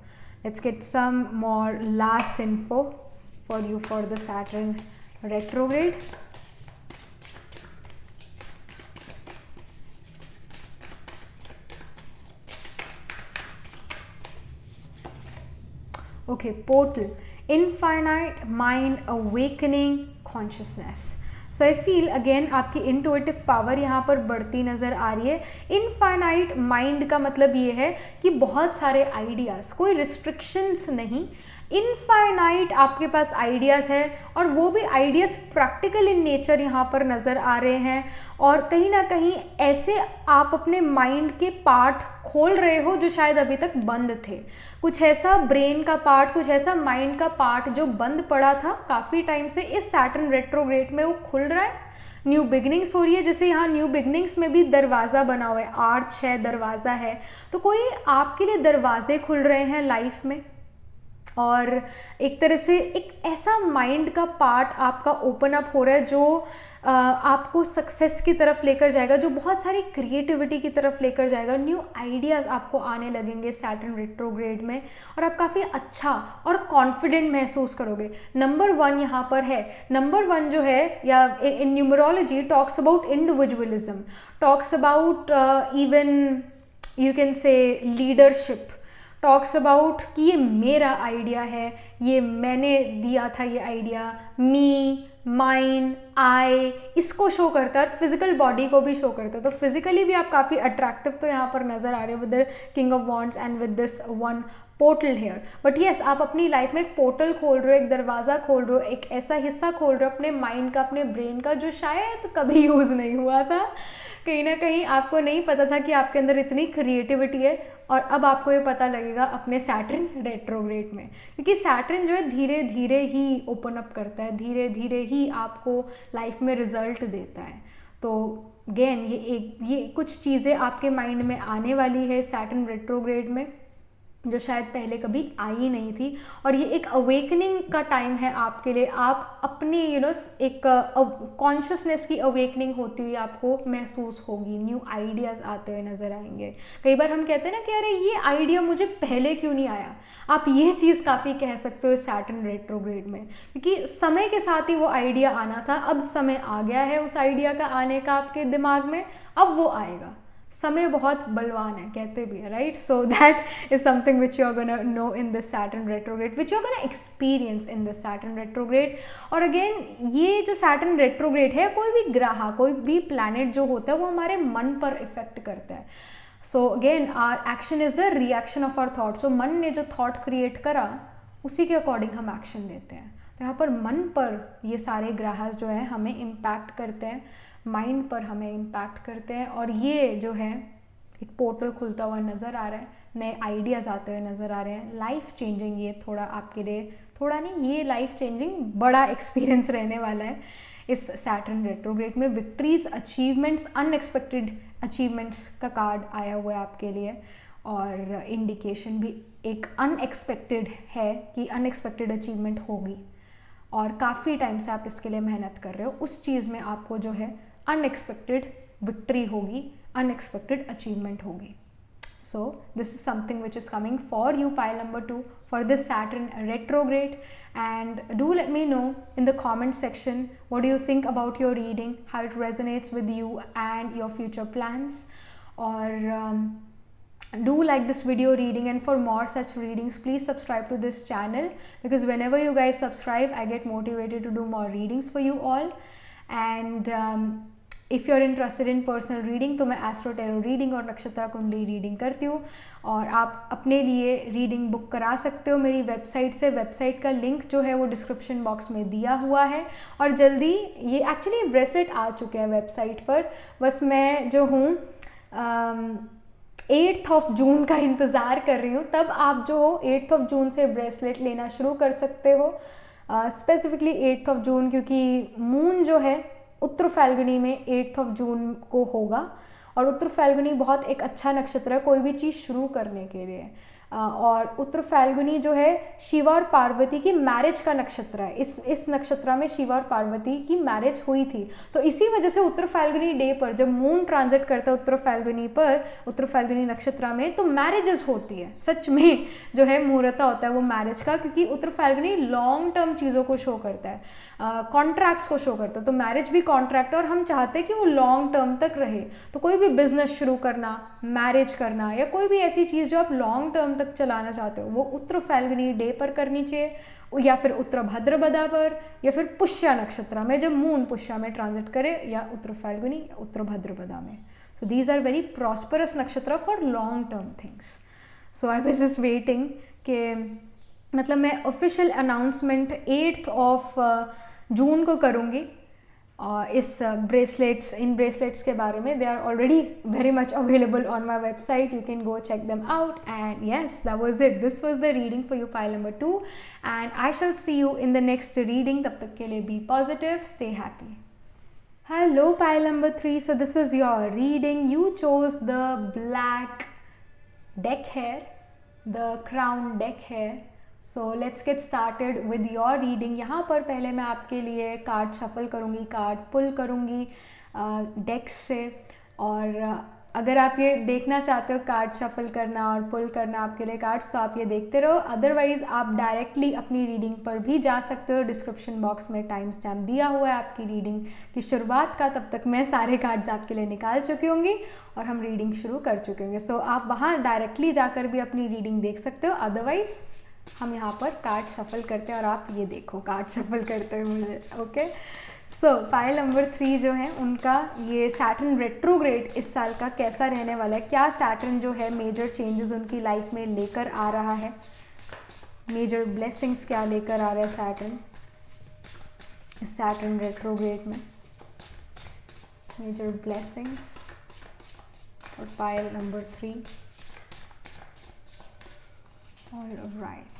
Let's get some more last info for you for the Saturn retrograde. Okay, portal, infinite mind awakening consciousness. So I feel again आपकी इंट्यूटिव पावर यहाँ पर बढ़ती नज़र आ रही है। इनफाइनाइट माइंड का मतलब ये है कि बहुत सारे आइडियाज़, कोई रिस्ट्रिक्शंस नहीं, इनफाइनाइट आपके पास आइडियाज़ है, और वो भी आइडियाज़ प्रैक्टिकल इन नेचर यहाँ पर नज़र आ रहे हैं। और कहीं ना कहीं ऐसे आप अपने माइंड के पार्ट खोल रहे हो जो शायद अभी तक बंद थे। कुछ ऐसा ब्रेन का पार्ट, कुछ ऐसा माइंड का पार्ट जो बंद पड़ा था काफ़ी टाइम से, इस सैटर्न रेट्रोग्रेड में वो खुल रहा है। न्यू बिगनिंग्स हो रही है, जैसे यहाँ न्यू बिगनिंग्स में भी दरवाज़ा बना हुआ है, आर्च है, दरवाज़ा है, तो कोई आपके लिए दरवाजे खुल रहे हैं लाइफ में। और एक तरह से एक ऐसा माइंड का पार्ट आपका ओपन अप हो रहा है जो आपको सक्सेस की तरफ लेकर जाएगा, जो बहुत सारी क्रिएटिविटी की तरफ लेकर जाएगा। न्यू आइडियाज़ आपको आने लगेंगे सैटर्न रेट्रोग्रेड में, और आप काफ़ी अच्छा और कॉन्फिडेंट महसूस करोगे। नंबर 1 यहाँ पर है, नंबर 1 जो है, या in numerology talks about individualism, talks about even you can say leadership, talks about कि ये मेरा आइडिया है, ये मैंने दिया था, ये आइडिया मी, माइन, आई, इसको शो करता है, और फिजिकल बॉडी को भी शो करता है। तो फिजिकली भी आप काफ़ी अट्रैक्टिव तो यहाँ पर नज़र आ रहे हो with the king of wands and with this one portal here. But yes, आप अपनी लाइफ में एक पोर्टल खोल रहे हो, एक दरवाज़ा खोल रहे हो, एक ऐसा हिस्सा खोल रहे हो अपने माइंड का, अपने ब्रेन का, जो शायद कभी यूज़ नहीं हुआ था। कहीं ना कहीं आपको नहीं पता था कि आपके अंदर इतनी क्रिएटिविटी है, और अब आपको ये पता लगेगा अपने सैटर्न रेट्रोग्रेड में, क्योंकि सैटर्न जो है धीरे धीरे ही ओपन अप करता है, धीरे धीरे ही आपको लाइफ में रिजल्ट देता है। तो अगेन ये कुछ चीज़ें आपके माइंड में आने वाली है सैटर्न रेट्रोग्रेड में, जो शायद पहले कभी आई नहीं थी। और ये एक अवेकनिंग का टाइम है आपके लिए। आप अपनी एक कॉन्शियसनेस की अवेकनिंग होती हुई आपको महसूस होगी, न्यू आइडियाज़ आते हुए नज़र आएंगे। कई बार हम कहते हैं ना कि अरे ये आइडिया मुझे पहले क्यों नहीं आया, आप ये चीज़ काफ़ी कह सकते हो सैटर्न रेट्रोग्रेड में, क्योंकि समय के साथ ही वो आइडिया आना था। अब समय आ गया है उस आइडिया का आने का आपके दिमाग में, अब वो आएगा। समय बहुत बलवान है, कहते भी है, right? So that is something which you are gonna know in this Saturn retrograde, which you are gonna experience in this Saturn retrograde. और अगेन ये जो सैटर्न रेट्रोग्रेड है, कोई भी ग्रह, कोई भी प्लैनेट जो होता है वो हमारे मन पर इफेक्ट करता है। So again our action is the reaction of our thought. So मन ने जो थॉट क्रिएट करा उसी के अकॉर्डिंग हम एक्शन लेते हैं। तो यहाँ पर मन पर ये सारे ग्रह जो है हमें इम्पैक्ट करते हैं, माइंड पर हमें इम्पैक्ट करते हैं। और ये जो है एक पोर्टल खुलता हुआ नज़र आ रहा है, नए आइडियाज़ आते हुए नज़र आ रहे हैं, लाइफ चेंजिंग। ये थोड़ा आपके लिए, थोड़ा नहीं, ये लाइफ चेंजिंग बड़ा एक्सपीरियंस रहने वाला है इस सैटर्न रेट्रोग्रेड में। विक्ट्रीज, अचीवमेंट्स, अनएक्सपेक्टेड अचीवमेंट्स का कार्ड आया हुआ है आपके लिए, और इंडिकेशन भी एक अनएक्सपेक्टेड है कि अनएक्सपेक्टेड अचीवमेंट होगी, और काफ़ी टाइम से आप इसके लिए मेहनत कर रहे हो। उस चीज़ में आपको जो है अनएक्सपेक्टेड विक्ट्री होगी, अनएक्सपेक्टेड अचीवमेंट होगी। So this is something which is coming for you, pile number 2, for this Saturn retrograde. And do let me know in the comment section what do you think about your reading, how it resonates with you and your future plans. Or do like this video reading, and for more such readings please subscribe to this channel, because whenever you guys subscribe I get motivated to do more readings for you all. And if you are interested in personal reading, तो मैं astro tarot reading और नक्षत्र कुंडली reading करती हूँ, और आप अपने लिए रीडिंग बुक करा सकते हो मेरी वेबसाइट से। वेबसाइट का लिंक जो है वो डिस्क्रिप्शन बॉक्स में दिया हुआ है, और जल्दी ये एक्चुअली ब्रेसलेट आ चुके हैं वेबसाइट पर, बस मैं जो हूँ 8 जून का इंतज़ार कर रही हूँ। तब आप जो हो 8 जून से ब्रेसलेट लेना शुरू कर सकते हो, स्पेसिफिकली 8 जून, क्योंकि मून जो है उत्तर फाल्गुनी में 8 जून को होगा, और उत्तर फाल्गुनी बहुत एक अच्छा नक्षत्र है कोई भी चीज़ शुरू करने के लिए। और उत्तर फाल्गुनी जो है शिव और पार्वती की मैरिज का नक्षत्र है। इस नक्षत्र में शिव और पार्वती की मैरिज हुई थी, तो इसी वजह से उत्तर फाल्गुनी डे पर जब मून ट्रांजिट करता है उत्तर फाल्गुनी पर, उत्तर फाल्गुनी नक्षत्र में, तो मैरिजेस होती है। सच में जो है मुहूर्त होता है वो मैरिज का, क्योंकि उत्तर फाल्गुनी लॉन्ग टर्म चीज़ों को शो करता है, कॉन्ट्रैक्ट्स को शो करता है। तो मैरिज भी कॉन्ट्रैक्ट है, और हम चाहते हैं कि वो लॉन्ग टर्म तक रहे। तो कोई भी बिजनेस शुरू करना, मैरिज करना, या कोई भी ऐसी चीज़ जो आप लॉन्ग टर्म तक चलाना चाहते हो, वो उत्तर फाल्गुनी डे पर करनी चाहिए, या फिर उत्तर भाद्रपदा पर, या फिर पुष्य नक्षत्र में जब मून पुष्य में ट्रांजिट करे, या उत्तर फाल्गुनी या उत्तर भाद्रपदा में। So these are very prosperous nakshatra for long term things. So I was just waiting कि मतलब मैं ऑफिशियल अनाउंसमेंट 8th ऑफ जून को करूँगी इस इन ब्रेसलेट्स के बारे में. They are already very much available on my website, you can go check them out. And yes, that was it. This was the reading for you pile number 2 and I shall see you in the next reading. तब तक के लिए be positive, stay happy. Hello pile number 3. So this is your reading. You chose the black deck here, the crown deck here. So let's get started with your reading. यहाँ पर पहले मैं आपके लिए कार्ड शफल करूँगी, card पुल करूँगी deck से. और अगर आप ये देखना चाहते हो कार्ड शफल करना और पुल करना आपके लिए कार्ड्स, तो आप ये देखते रहो. अदरवाइज़ आप डायरेक्टली अपनी रीडिंग पर भी जा सकते हो. डिस्क्रिप्शन बॉक्स में टाइम स्टैम्प दिया हुआ है आपकी रीडिंग की शुरुआत का. तब तक मैं सारे कार्ड्स आपके लिए निकाल चुकी होंगी और हम रीडिंग शुरू कर चुके होंगे. सो आप वहाँ डायरेक्टली जाकर भी अपनी रीडिंग देख सकते हो. अदरवाइज़ हम यहाँ पर कार्ड शफल करते हैं और आप ये देखो कार्ड शफल करते हुए मुझे. ओके, सो पाइल नंबर 3 जो है उनका ये सैटर्न रेट्रोग्रेड इस साल का कैसा रहने वाला है. क्या सैटर्न जो है मेजर चेंजेस उनकी लाइफ में लेकर आ रहा है, मेजर ब्लेसिंग्स क्या लेकर आ रहा है सैटर्न रेट्रोग्रेड में. मेजर ब्लेसिंग्स और पाइल नंबर 3. All right.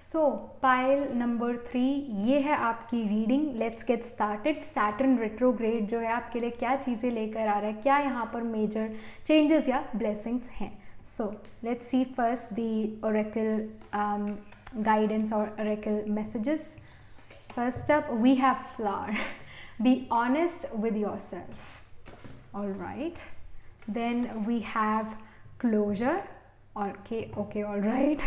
सो पाइल नंबर 3 ये है आपकी reading. Let's get started. Saturn retrograde जो है आपके लिए क्या चीज़ें लेकर आ रहा है, क्या यहाँ पर मेजर चेंजेस या ब्लेसिंग्स हैं. So let's see first the oracle guidance और oracle messages. First up we have flower. Be honest with yourself. All right. Then we have closure. Okay, all right.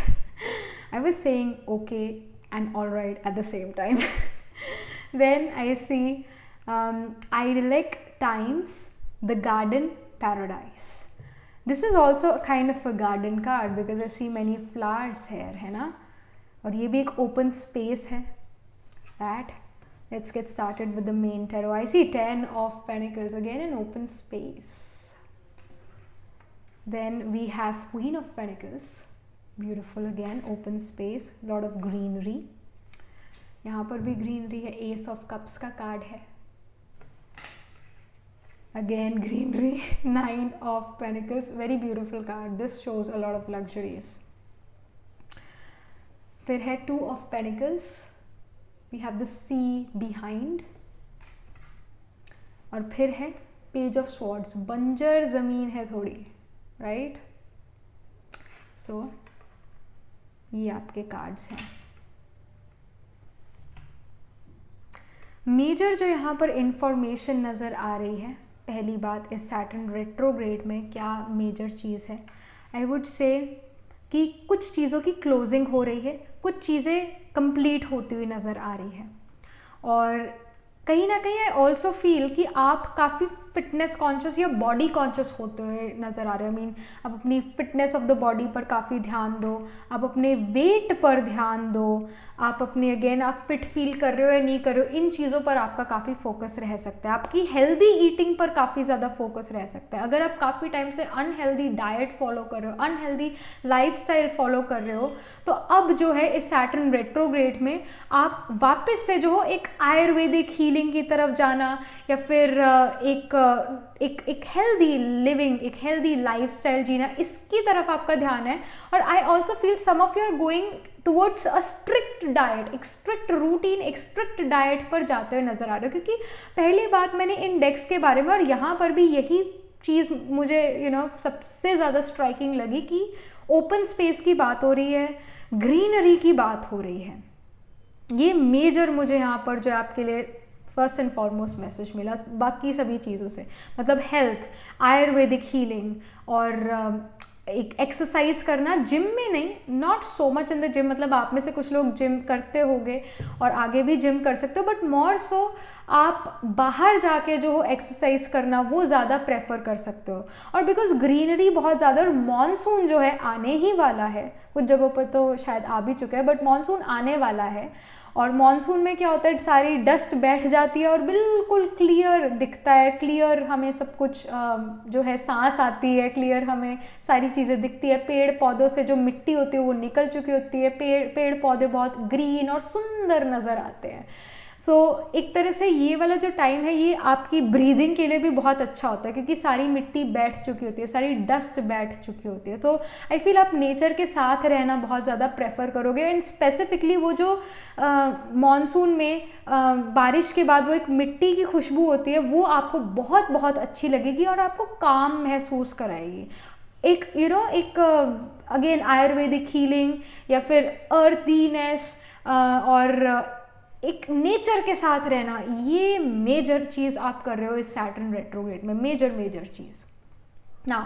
I was saying okay and all right at the same time. Then I see idyllic times, the garden paradise. This is also a kind of a garden card because I see many flowers here, है ना. और ये भी एक open space है. That. Let's get started with the main tarot. I see 10 of Pentacles, again an open space. Then we have Queen of Pentacles. Beautiful again, open space, lot of greenery. यहाँ पर भी greenery है. Ace of Cups का card है. Again greenery. 9 of Pentacles, very beautiful card. This shows a lot of luxuries. फिर है 2 of Pentacles. We have the sea behind. और फिर है Page of Swords. बंजर ज़मीन है थोड़ी, right? So ये आपके कार्ड्स हैं. मेजर जो यहाँ पर इंफॉर्मेशन नज़र आ रही है, पहली बात इस सैटर्न रेट्रोग्रेड में क्या मेजर चीज़ है. आई वुड से कि कुछ चीज़ों की क्लोजिंग हो रही है, कुछ चीज़ें कंप्लीट होती हुई नज़र आ रही है. और कहीं ना कहीं आई ऑल्सो फील कि आप काफ़ी फिटनेस कॉन्शियस या बॉडी कॉन्शियस होते हुए नज़र आ रहे हो। I mean, आप अपनी फिटनेस ऑफ द बॉडी पर काफ़ी ध्यान दो, आप अपने वेट पर ध्यान दो, आप अपने अगेन आप फिट फील कर रहे हो या नहीं कर रहे हो, इन चीज़ों पर आपका काफ़ी फोकस रह सकता है। आपकी हेल्दी ईटिंग पर काफ़ी ज़्यादा फोकस रह सकता है। अगर आप काफ़ी टाइम से अनहेल्दी डाइट फॉलो कर रहे हो, अनहेल्दी लाइफस्टाइल फॉलो कर रहे हो, तो अब जो है इस सैटर्न रेट्रोग्रेड में आप वापस से जो हो एक आयुर्वेदिक हीलिंग की तरफ जाना, या फिर एक हेल्दी लिविंग, एक हेल्दी लाइफस्टाइल जीना, इसकी तरफ आपका ध्यान है। और I also feel some of you are going towards a strict diet, एक स्ट्रिक्ट रूटीन, एक स्ट्रिक्ट डाइट पर जाते हुए नजर आ रहे हो। क्योंकि पहली बात मैंने इंडेक्स के बारे में, और यहाँ पर भी यही चीज़ मुझे सबसे ज़्यादा स्ट्राइकिंग लगी कि ओपन स्पेस की बात हो रही है, ग्रीनरी की बात हो रही है। ये मेजर मुझे यहाँ पर जो आपके लिए फर्स्ट एंड फॉरमोस्ट मैसेज मिला, बाकी सभी चीज़ों से मतलब हेल्थ, आयुर्वेदिक हीलिंग और एक एक्सरसाइज करना, जिम में नहीं, not so much in the gym, मतलब आप में से कुछ लोग जिम करते होंगे और आगे भी जिम कर सकते हो, बट मोर सो आप बाहर जाके जो हो एक्सरसाइज करना वो ज़्यादा प्रेफर कर सकते हो। और बिकॉज ग्रीनरी बहुत ज़्यादा, और मॉनसून जो है आने ही वाला है, कुछ जगहों पर तो शायद आ भी चुका है, बट मॉनसून आने वाला है। और मॉनसून में क्या होता है, सारी डस्ट बैठ जाती है और बिल्कुल क्लियर दिखता है, क्लियर हमें सब कुछ जो है सांस आती है, क्लियर हमें सारी चीज़ें दिखती है। पेड़ पौधों से जो मिट्टी होती है वो निकल चुकी होती है, पेड़ पौधे बहुत ग्रीन और सुंदर नज़र आते हैं। सो एक तरह से ये वाला जो टाइम है ये आपकी ब्रीदिंग के लिए भी बहुत अच्छा होता है, क्योंकि सारी मिट्टी बैठ चुकी होती है, सारी डस्ट बैठ चुकी होती है। तो आई फील आप नेचर के साथ रहना बहुत ज़्यादा प्रेफर करोगे। एंड स्पेसिफिकली वो जो मॉनसून में बारिश के बाद वो एक मिट्टी की खुशबू होती है, वो आपको बहुत बहुत अच्छी लगेगी और आपको काम महसूस कराएगी। एक एक अगेन आयुर्वेदिक हीलिंग या फिर अर्थीनेस और एक नेचर के साथ रहना, ये मेजर चीज़ आप कर रहे हो इस सैटर्न रेट्रोग्रेड में, मेजर चीज़। Now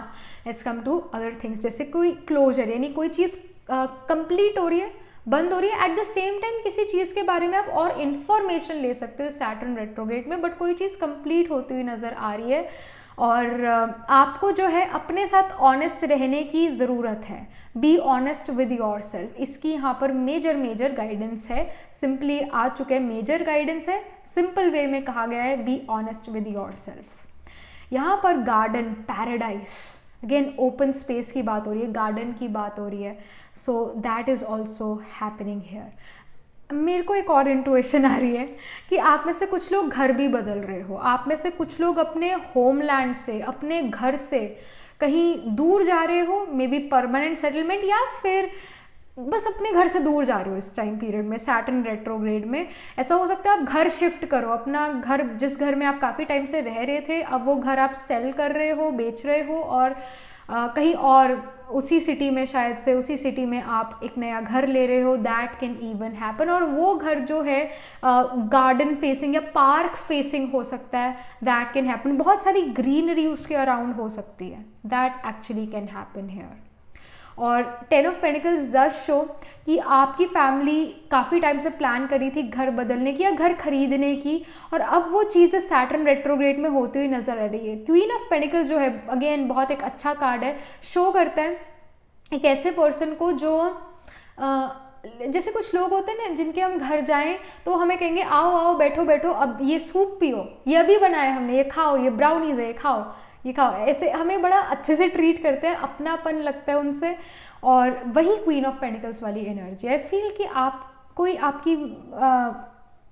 let's come to other things, जैसे कोई क्लोजर, यानी कोई चीज़ कंप्लीट हो रही है, बंद हो रही है, एट द सेम टाइम किसी चीज़ के बारे में आप और इन्फॉर्मेशन ले सकते हो सैटर्न रेट्रोग्रेड में, बट कोई चीज़ कंप्लीट होती हुई नज़र आ रही है और आपको जो है अपने साथ ऑनेस्ट रहने की ज़रूरत है। B honest with your self, इसकी यहाँ पर मेजर गाइडेंस है, सिंपली आ चुके हैं, मेजर गाइडेंस है, सिंपल वे में कहा गया है B honest with your self. यहाँ पर garden, paradise, again open space की बात हो रही है, गार्डन की बात हो रही है, so that is also happening here. मेरे को एक और इंटुइशन आ रही है कि आप में से कुछ लोग घर भी बदल रहे हो, आप में से कुछ लोग अपने होमलैंड से, अपने घर से कहीं दूर जा रहे हो, मे बी परमानेंट सेटलमेंट, या फिर बस अपने घर से दूर जा रहे हो इस टाइम पीरियड में, सैटर्न रेट्रोग्रेड में। ऐसा हो सकता है आप घर शिफ्ट करो, अपना घर, जिस घर में आप काफ़ी टाइम से रह रहे थे, अब वो घर आप सेल कर रहे हो, बेच रहे हो, और कहीं और उसी सिटी में, शायद से उसी सिटी में आप एक नया घर ले रहे हो, दैट कैन इवन हैपन। और वो घर जो है गार्डन फेसिंग या पार्क फेसिंग हो सकता है, दैट कैन हैपन। बहुत सारी ग्रीनरी उसके अराउंड हो सकती है, that actually can happen here. और 10 ऑफ पेंटिकल्स डज शो कि आपकी फैमिली काफ़ी टाइम से प्लान करी थी घर बदलने की या घर खरीदने की, और अब वो चीज़ें सैटर्न रेट्रोग्रेड में होती हुई नजर आ रही है। क्वीन ऑफ पेंटिकल्स जो है अगेन बहुत एक अच्छा कार्ड है, शो करता है एक ऐसे पर्सन को जो जैसे कुछ लोग होते हैं ना जिनके हम घर जाएं तो हमें कहेंगे आओ आओ बैठो बैठो, अब ये सूप पियो, ये अभी बनाया हमने, ये खाओ, ये ब्राउनीज है, ये खाओ, ये खाओ, ऐसे हमें बड़ा अच्छे से ट्रीट करते हैं, अपनापन लगता है उनसे। और वही क्वीन ऑफ पेंटिकल्स वाली एनर्जी। आई फील कि आप कोई आपकी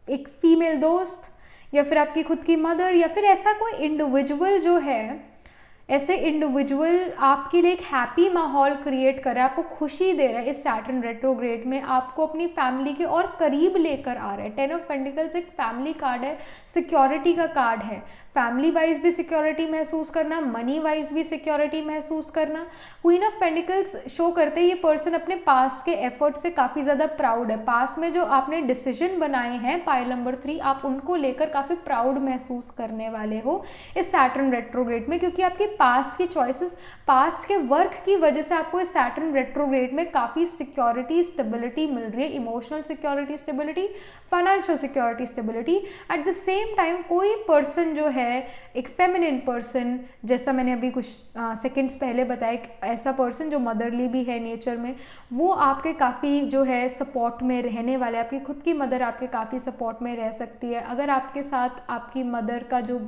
एक फीमेल दोस्त या फिर आपकी खुद की मदर या फिर ऐसा कोई इंडिविजुअल जो है, ऐसे इंडिविजुअल आपके लिए एक हैप्पी माहौल क्रिएट कर रहा है, आपको खुशी दे रहा है इस सैटर्न रेट्रोग्रेड में, आपको अपनी फैमिली के और करीब लेकर आ रहा है। 10 ऑफ पेंटिकल्स एक फैमिली कार्ड है, सिक्योरिटी का कार्ड है, फैमिली वाइज भी सिक्योरिटी महसूस करना, मनी वाइज भी सिक्योरिटी महसूस करना। क्वीन ऑफ पेंटिकल्स शो करते हैं ये पर्सन अपने पास्ट के एफर्ट से काफ़ी ज़्यादा प्राउड है, पास्ट में जो आपने डिसीजन बनाए हैं पाइल नंबर 3, आप उनको लेकर काफ़ी प्राउड महसूस करने वाले हो इस सैटर्न रेट्रोग्रेड में, क्योंकि आपके पास्ट की चॉइसेस, पास्ट के वर्क की वजह से आपको इस सैटर्न रेट्रोग्रेड में काफ़ी सिक्योरिटी, स्टेबिलिटी मिल रही है, emotional security, stability, financial security, stability. Eight the same time कोई पर्सन जो है है एक फेमिनिन पर्सन, जैसा मैंने अभी कुछ सेकंड्स पहले बताया, एक ऐसा पर्सन जो मदरली भी है नेचर में, वो आपके काफ़ी जो है सपोर्ट में रहने वाले, आपकी खुद की मदर आपके काफ़ी सपोर्ट में रह सकती है। अगर आपके साथ आपकी मदर का जो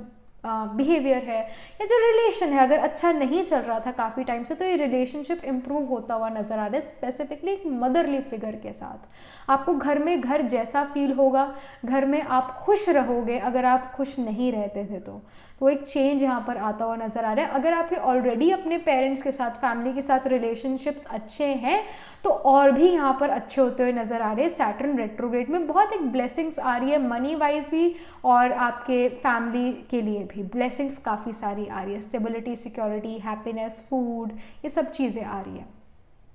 बिहेवियर है या जो रिलेशन है अगर अच्छा नहीं चल रहा था काफ़ी टाइम से, तो ये रिलेशनशिप इम्प्रूव होता हुआ नज़र आ रहा है, स्पेसिफिकली एक मदरली फिगर के साथ। आपको घर में घर जैसा फील होगा, घर में आप खुश रहोगे अगर आप खुश नहीं रहते थे तो एक चेंज यहाँ पर आता हुआ नज़र आ रहा है। अगर आपके ऑलरेडी अपने पेरेंट्स के साथ, फैमिली के साथ रिलेशनशिप्स अच्छे हैं तो और भी यहाँ पर अच्छे होते हुए नज़र आ रहे हैं। सैटर्न रेट्रोग्रेड में बहुत एक ब्लेसिंग्स आ रही है, मनी वाइज भी और आपके फैमिली के लिए भी ब्लेसिंग्स काफ़ी सारी आ रही है। स्टेबिलिटी, सिक्योरिटी, हैप्पीनेस, फूड, ये सब चीज़ें आ रही है।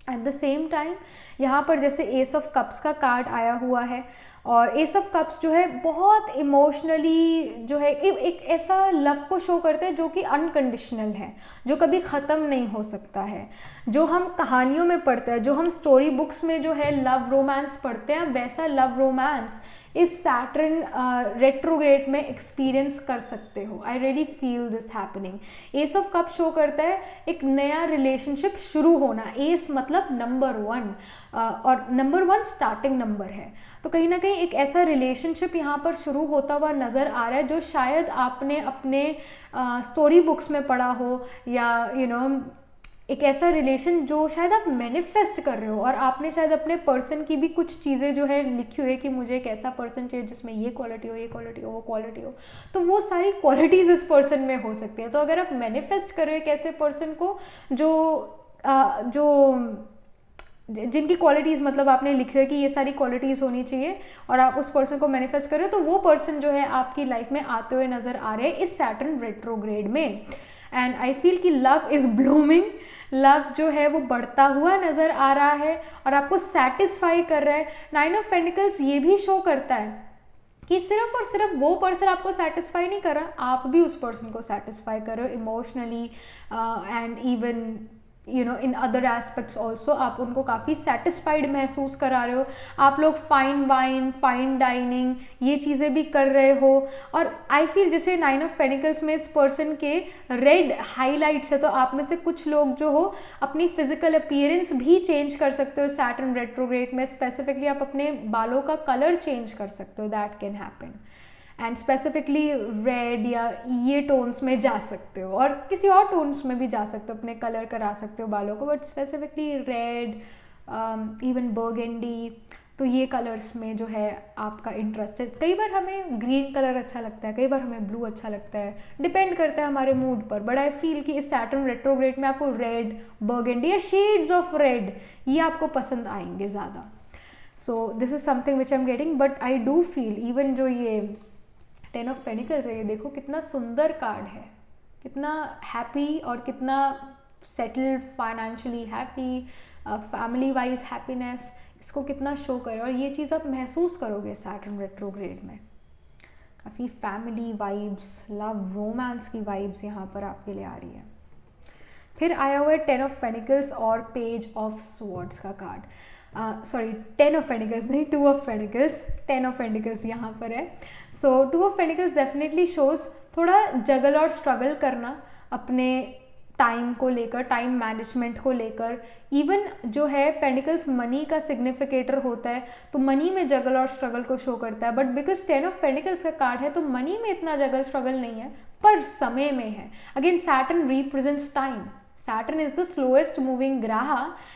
एट द सेम टाइम यहाँ पर जैसे एस ऑफ कप्स का कार्ड आया हुआ है, और एस ऑफ कप्स जो है बहुत इमोशनली जो है एक ऐसा लव को शो करते हैं जो कि अनकंडीशनल है, जो कभी ख़त्म नहीं हो सकता है, जो हम कहानियों में पढ़ते हैं, जो हम स्टोरी बुक्स में जो है लव रोमांस पढ़ते हैं, वैसा लव रोमांस इस सैटर्न रेट्रोग्रेड में एक्सपीरियंस कर सकते हो। I really feel this happening. S of cup show करता है एक नया रिलेशनशिप शुरू होना। एस मतलब नंबर 1 और नंबर 1 स्टार्टिंग नंबर है, तो कहीं ना कहीं एक ऐसा रिलेशनशिप यहाँ पर शुरू होता हुआ नज़र आ रहा है जो शायद आपने अपने स्टोरी बुक्स में पढ़ा हो, या एक ऐसा रिलेशन जो शायद आप मैनिफेस्ट कर रहे हो, और आपने शायद अपने पर्सन की भी कुछ चीज़ें जो है लिखी हुई है कि मुझे एक ऐसा पर्सन चाहिए जिसमें ये क्वालिटी हो, ये क्वालिटी हो, वो क्वालिटी हो, तो वो सारी क्वालिटीज़ इस पर्सन में हो सकती है। तो अगर आप मैनिफेस्ट कर रहे हो एक ऐसे पर्सन को जो जिनकी क्वालिटीज़ मतलब आपने लिखी है कि ये सारी क्वालिटीज़ होनी चाहिए, और आप उस पर्सन को मैनिफेस्ट कर रहे हो, तो वो पर्सन जो है आपकी लाइफ में आते हुए नज़र आ रहे हैं इस सैटर्न रेट्रोग्रेड में। एंड आई फील कि लव इज़ ब्लूमिंग, लव जो है वो बढ़ता हुआ नज़र आ रहा है और आपको सेटिस्फाई कर रहा है। 9 ऑफ पेंटिकल्स ये भी शो करता है कि सिर्फ और सिर्फ वो पर्सन आपको सेटिस्फाई नहीं कर रहा, आप भी उस पर्सन को सेटिस्फाई कर रहे हो emotionally and even in other aspects also. आप उनको काफ़ी सेटिस्फाइड महसूस करा रहे हो। आप लोग फाइन वाइन, फाइन डाइनिंग, ये चीज़ें भी कर रहे हो। और आई फील जैसे 9 ऑफ पेंटिकल्स में इस पर्सन के रेड हाईलाइट्स है, तो आप में से कुछ लोग जो हो अपनी फिजिकल अपीयरेंस भी चेंज कर सकते हो सैटर्न रेट्रोग्रेड में। स्पेसिफिकली आप अपने बालों का कलर चेंज कर सकते हो, that can happen. And specifically red या ये टोन्स में जा सकते हो, और किसी और टोन्स में भी जा सकते हो, अपने कलर करा सकते हो बालों को, but specifically red, even burgundy, तो ये कलर्स में जो है आपका इंटरेस्ट है। कई बार हमें ग्रीन कलर अच्छा लगता है, कई बार हमें ब्लू अच्छा लगता है, डिपेंड करता है हमारे मूड पर। बट आई फील कि इस सैटर्न रेट्रोग्रेड में आपको रेड, बर्गेंडी या शेड्स ऑफ रेड ये आपको पसंद आएंगे ज़्यादा। सो this is something which I am getting. But I do feel even जो ये 10 ऑफ पेनिकल्स है, ये देखो कितना सुंदर कार्ड है, कितना हैप्पी और कितना settled, financially happy, family wise happiness, इसको कितना शो करे। और ये चीज़ आप महसूस करोगे सैटर्न रेट्रोग्रेड में। काफ़ी फैमिली वाइब्स, लव, रोमांस की वाइब्स यहाँ पर आपके लिए आ रही है। फिर आया हुआ है 10 ऑफ पेनिकल्स और पेज ऑफ स्वॉर्ड्स का कार्ड। 10 ऑफ पेंटिकल्स नहीं, 2 ऑफ पेंटिकल्स, 10 ऑफ पेंटिकल्स यहाँ पर है। सो 2 ऑफ पेंटिकल्स डेफिनेटली शोज थोड़ा जगल और स्ट्रगल करना अपने टाइम को लेकर, टाइम मैनेजमेंट को लेकर। इवन जो है पेंटिकल्स मनी का सिग्निफिकेटर होता है, तो मनी में जगल और स्ट्रगल को शो करता है। बट बिकॉज 10 ऑफ पेंटिकल्स का कार्ड है तो मनी में इतना जगल स्ट्रगल नहीं है, पर समय में है। Again Saturn represents time. Saturn is the slowest moving ग्रह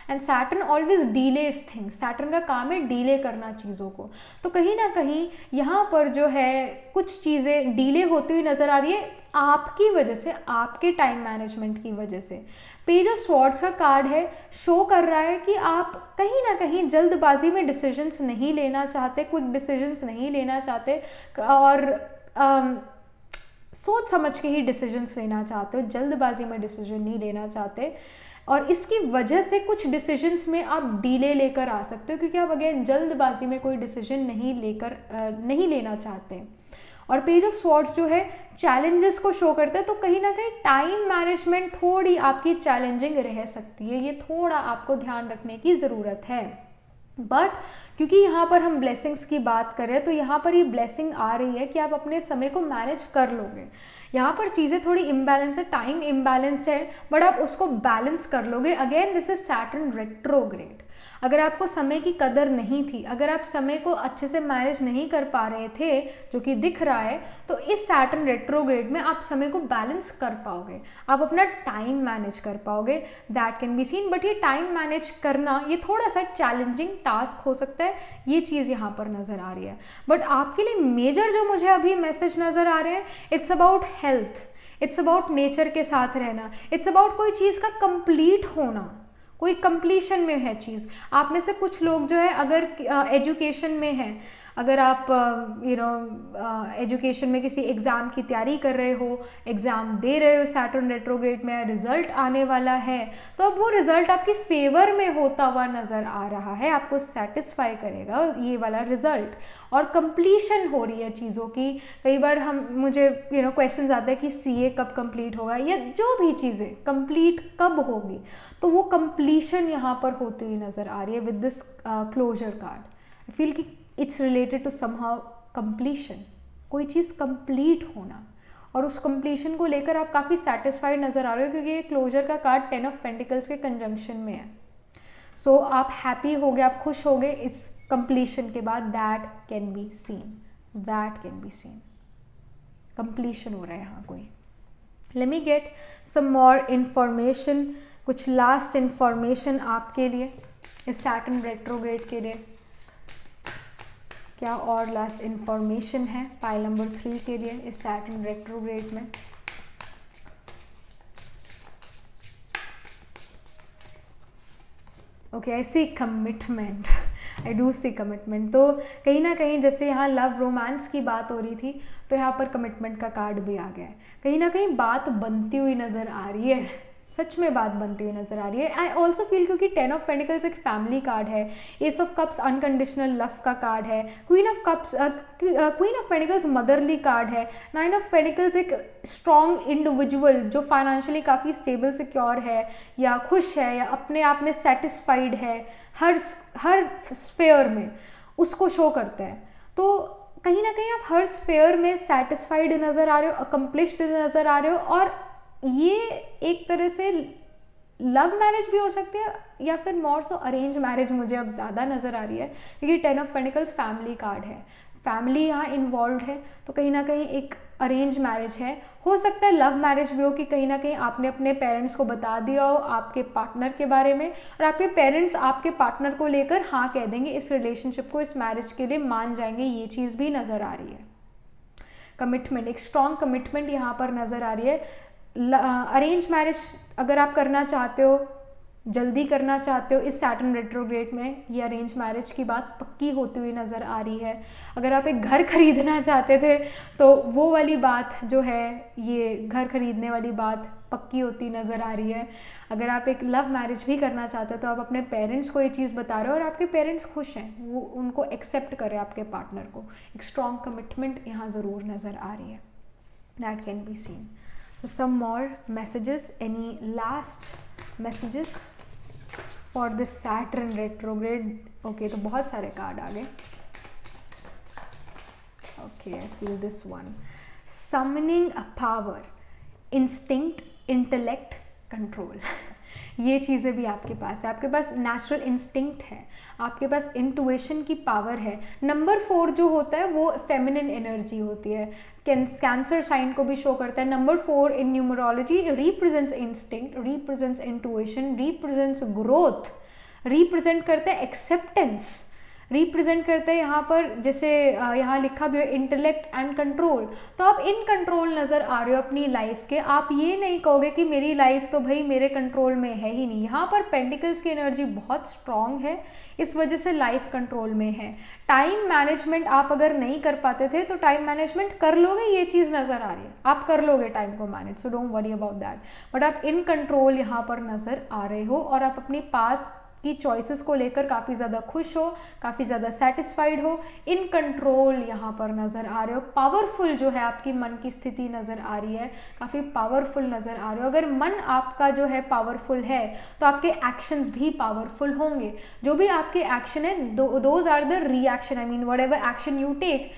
and Saturn always delays things. Saturn का काम है डीले करना चीज़ों को। तो कहीं ना कहीं यहाँ पर जो है कुछ चीज़ें डीले होती हुई नज़र आ रही है आपकी वजह से, आपके टाइम मैनेजमेंट की वजह से। पेज ऑफ स्वॉर्ड्स का कार्ड है, शो कर रहा है कि आप कहीं ना कहीं जल्दबाजी में डिसीजंस नहीं लेना चाहते, क्विक डिसीजंस नहीं लेना चाहते, और सोच समझ के ही डिसीजंस लेना चाहते हो, जल्दबाजी में डिसीजन नहीं लेना चाहते। और इसकी वजह से कुछ डिसीजंस में आप डीले लेकर आ सकते हो, क्योंकि आप अगेन जल्दबाजी में कोई डिसीजन नहीं लेना चाहते। और पेज ऑफ स्वॉर्ड्स जो है चैलेंजेस को शो करता है, तो कहीं ना कहीं टाइम मैनेजमेंट थोड़ी आपकी चैलेंजिंग रह सकती है, ये थोड़ा आपको ध्यान रखने की ज़रूरत है। बट क्योंकि यहाँ पर हम ब्लेसिंग्स की बात करें तो यहाँ पर ये ब्लेसिंग आ रही है कि आप अपने समय को मैनेज कर लोगे। यहाँ पर चीज़ें थोड़ी इम्बैलेंस है, टाइम इम्बैलेंस्ड है, बट आप उसको बैलेंस कर लोगे। Again this is Saturn retrograde. अगर आपको समय की कदर नहीं थी, अगर आप समय को अच्छे से मैनेज नहीं कर पा रहे थे, जो कि दिख रहा है, तो इस सैटर्न रेट्रोग्रेड में आप समय को बैलेंस कर पाओगे, आप अपना टाइम मैनेज कर पाओगे। That can be scene. But ये टाइम मैनेज करना ये थोड़ा सा चैलेंजिंग टास्क हो सकता है, ये चीज़ यहाँ पर नज़र आ रही है। बट आपके लिए मेजर जो मुझे अभी मैसेज नज़र आ रहे हैं, it's about health, it's about nature के साथ रहना, इट्स अबाउट कोई चीज़ का कंप्लीट होना, कोई कंप्लीशन में है चीज़। आप में से कुछ लोग जो है अगर एजुकेशन में हैं, अगर आप एजुकेशन में किसी एग्ज़ाम की तैयारी कर रहे हो, एग्ज़ाम दे रहे हो, सैटर्न रेट्रोग्रेड में रिज़ल्ट आने वाला है, तो अब वो रिज़ल्ट आपके फेवर में होता हुआ नज़र आ रहा है, आपको सेटिस्फाई करेगा ये वाला रिज़ल्ट, और कंप्लीशन हो रही है चीज़ों की। कई बार मुझे क्वेश्चन आते हैं कि सीए कब कंप्लीट होगा, या जो भी चीज़ें कंप्लीट कब होगी, तो वो कंप्लीशन यहाँ पर होती हुई नज़र आ रही है with this closure card. I feel कि it's related to somehow completion, कोई चीज़ कंप्लीट होना, और उस कंप्लीशन को लेकर आप काफ़ी सेटिस्फाइड नज़र आ रहे हो, क्योंकि ये क्लोजर का कार्ड 10 ऑफ पेंटिकल्स के कंजंक्शन में है। सो आप हैप्पी हो गए, आप खुश हो गए इस कंप्लीशन के बाद। That can be seen, that can be seen, completion हो रहा है यहाँ कोई। Let me get some more information, कुछ लास्ट इंफॉर्मेशन आपके लिए इस सैटर्न रेट्रोग्रेड के लिए। क्या और लास्ट इंफॉर्मेशन है पाइल नंबर 3 के लिए इस सैटर्न रेट्रोग्रेड में? Okay, I see commitment, I do see commitment. तो कहीं ना कहीं जैसे यहाँ लव रोमांस की बात हो रही थी, तो यहाँ पर कमिटमेंट का कार्ड भी आ गया है। कहीं ना कहीं बात बनती हुई नज़र आ रही है, सच में बात बनती हुई नज़र आ रही है। आई ऑल्सो फील क्योंकि 10 ऑफ पेंटिकल्स एक फैमिली कार्ड है, S of cups unconditional love का कार्ड है, queen of pentacles motherly card है, 9 ऑफ पेंटिकल्स एक स्ट्रॉन्ग इंडिविजुअल जो फाइनेंशियली काफ़ी स्टेबल सिक्योर है, या खुश है, या अपने आप में सेटिस्फाइड है हर स्फेयर में, उसको शो करता है। तो कहीं ना कहीं आप हर स्फेयर में सेटिस्फाइड नज़र आ रहे हो, अकम्प्लिश्ड नज़र आ रहे हो, और ये एक तरह से लव मैरिज भी हो सकती है, या फिर मोर सो अरेंज मैरिज मुझे अब ज़्यादा नज़र आ रही है, क्योंकि 10 ऑफ पेंटिकल्स फैमिली कार्ड है, फैमिली यहाँ इन्वॉल्व है। तो कहीं ना कहीं एक अरेंज मैरिज है, हो सकता है लव मैरिज भी हो, कि कहीं ना कहीं आपने अपने पेरेंट्स को बता दिया हो आपके पार्टनर के बारे में, और आपके पेरेंट्स आपके पार्टनर को लेकर हाँ कह देंगे, इस रिलेशनशिप को, इस मैरिज के लिए मान जाएंगे, ये चीज़ भी नज़र आ रही है। कमिटमेंट, एक स्ट्रॉन्ग कमिटमेंट यहाँ पर नज़र आ रही है। अरेंज मैरिज अगर आप करना चाहते हो, जल्दी करना चाहते हो, इस सैटर्न रेट्रोग्रेड में ये अरेंज मैरिज की बात पक्की होती हुई नज़र आ रही है। अगर आप एक घर खरीदना चाहते थे, तो वो वाली बात जो है, ये घर खरीदने वाली बात पक्की होती नज़र आ रही है। अगर आप एक लव मैरिज भी करना चाहते हो, तो आप अपने पेरेंट्स को ये चीज़ बता रहे हो, और आपके पेरेंट्स खुश हैं, वो उनको एक्सेप्ट करें आपके पार्टनर को। एक स्ट्रॉन्ग कमिटमेंट यहाँ ज़रूर नज़र आ रही है। That can be scene. So some more messages, any last messages for this Saturn retrograde? Okay, तो बहुत सारे कार्ड आ गए। Okay, I feel this one. Summoning a power, instinct, intellect, control. ये चीज़ें भी आपके पास है, आपके पास नेचुरल इंस्टिंक्ट है, आपके पास इंटुइशन की पावर है। नंबर 4 जो होता है वो फेमिनिन एनर्जी होती है, कैंसर साइन को भी शो करता है। Number 4 in numerology represents instinct, represents intuition, represents growth, represent करता है एक्सेप्टेंस, रिप्रेजेंट करते हैं यहाँ पर, जैसे यहाँ लिखा भी है इंटेलेक्ट एंड कंट्रोल। तो आप इन कंट्रोल नज़र आ रहे हो अपनी लाइफ के। आप ये नहीं कहोगे कि मेरी लाइफ तो भाई मेरे कंट्रोल में है ही नहीं। यहाँ पर पेंटिकल्स की एनर्जी बहुत स्ट्रॉन्ग है, इस वजह से लाइफ कंट्रोल में है। टाइम मैनेजमेंट आप अगर नहीं कर पाते थे, तो टाइम मैनेजमेंट कर लोगे, ये चीज़ नज़र आ रही है, आप कर लोगे टाइम को manage, so don't worry about that. But आप इन कंट्रोल यहाँ पर नज़र आ रहे हो, और आप अपनी पास आपकी चॉइसेस को लेकर काफ़ी ज़्यादा खुश हो, काफ़ी ज़्यादा सेटिस्फाइड हो, इन कंट्रोल यहाँ पर नज़र आ रहे हो, पावरफुल जो है आपकी मन की स्थिति नज़र आ रही है, काफ़ी पावरफुल नज़र आ रहे हो। अगर मन आपका जो है पावरफुल है तो आपके एक्शंस भी पावरफुल होंगे। जो भी आपके एक्शन है, those are the reaction, I mean whatever action you take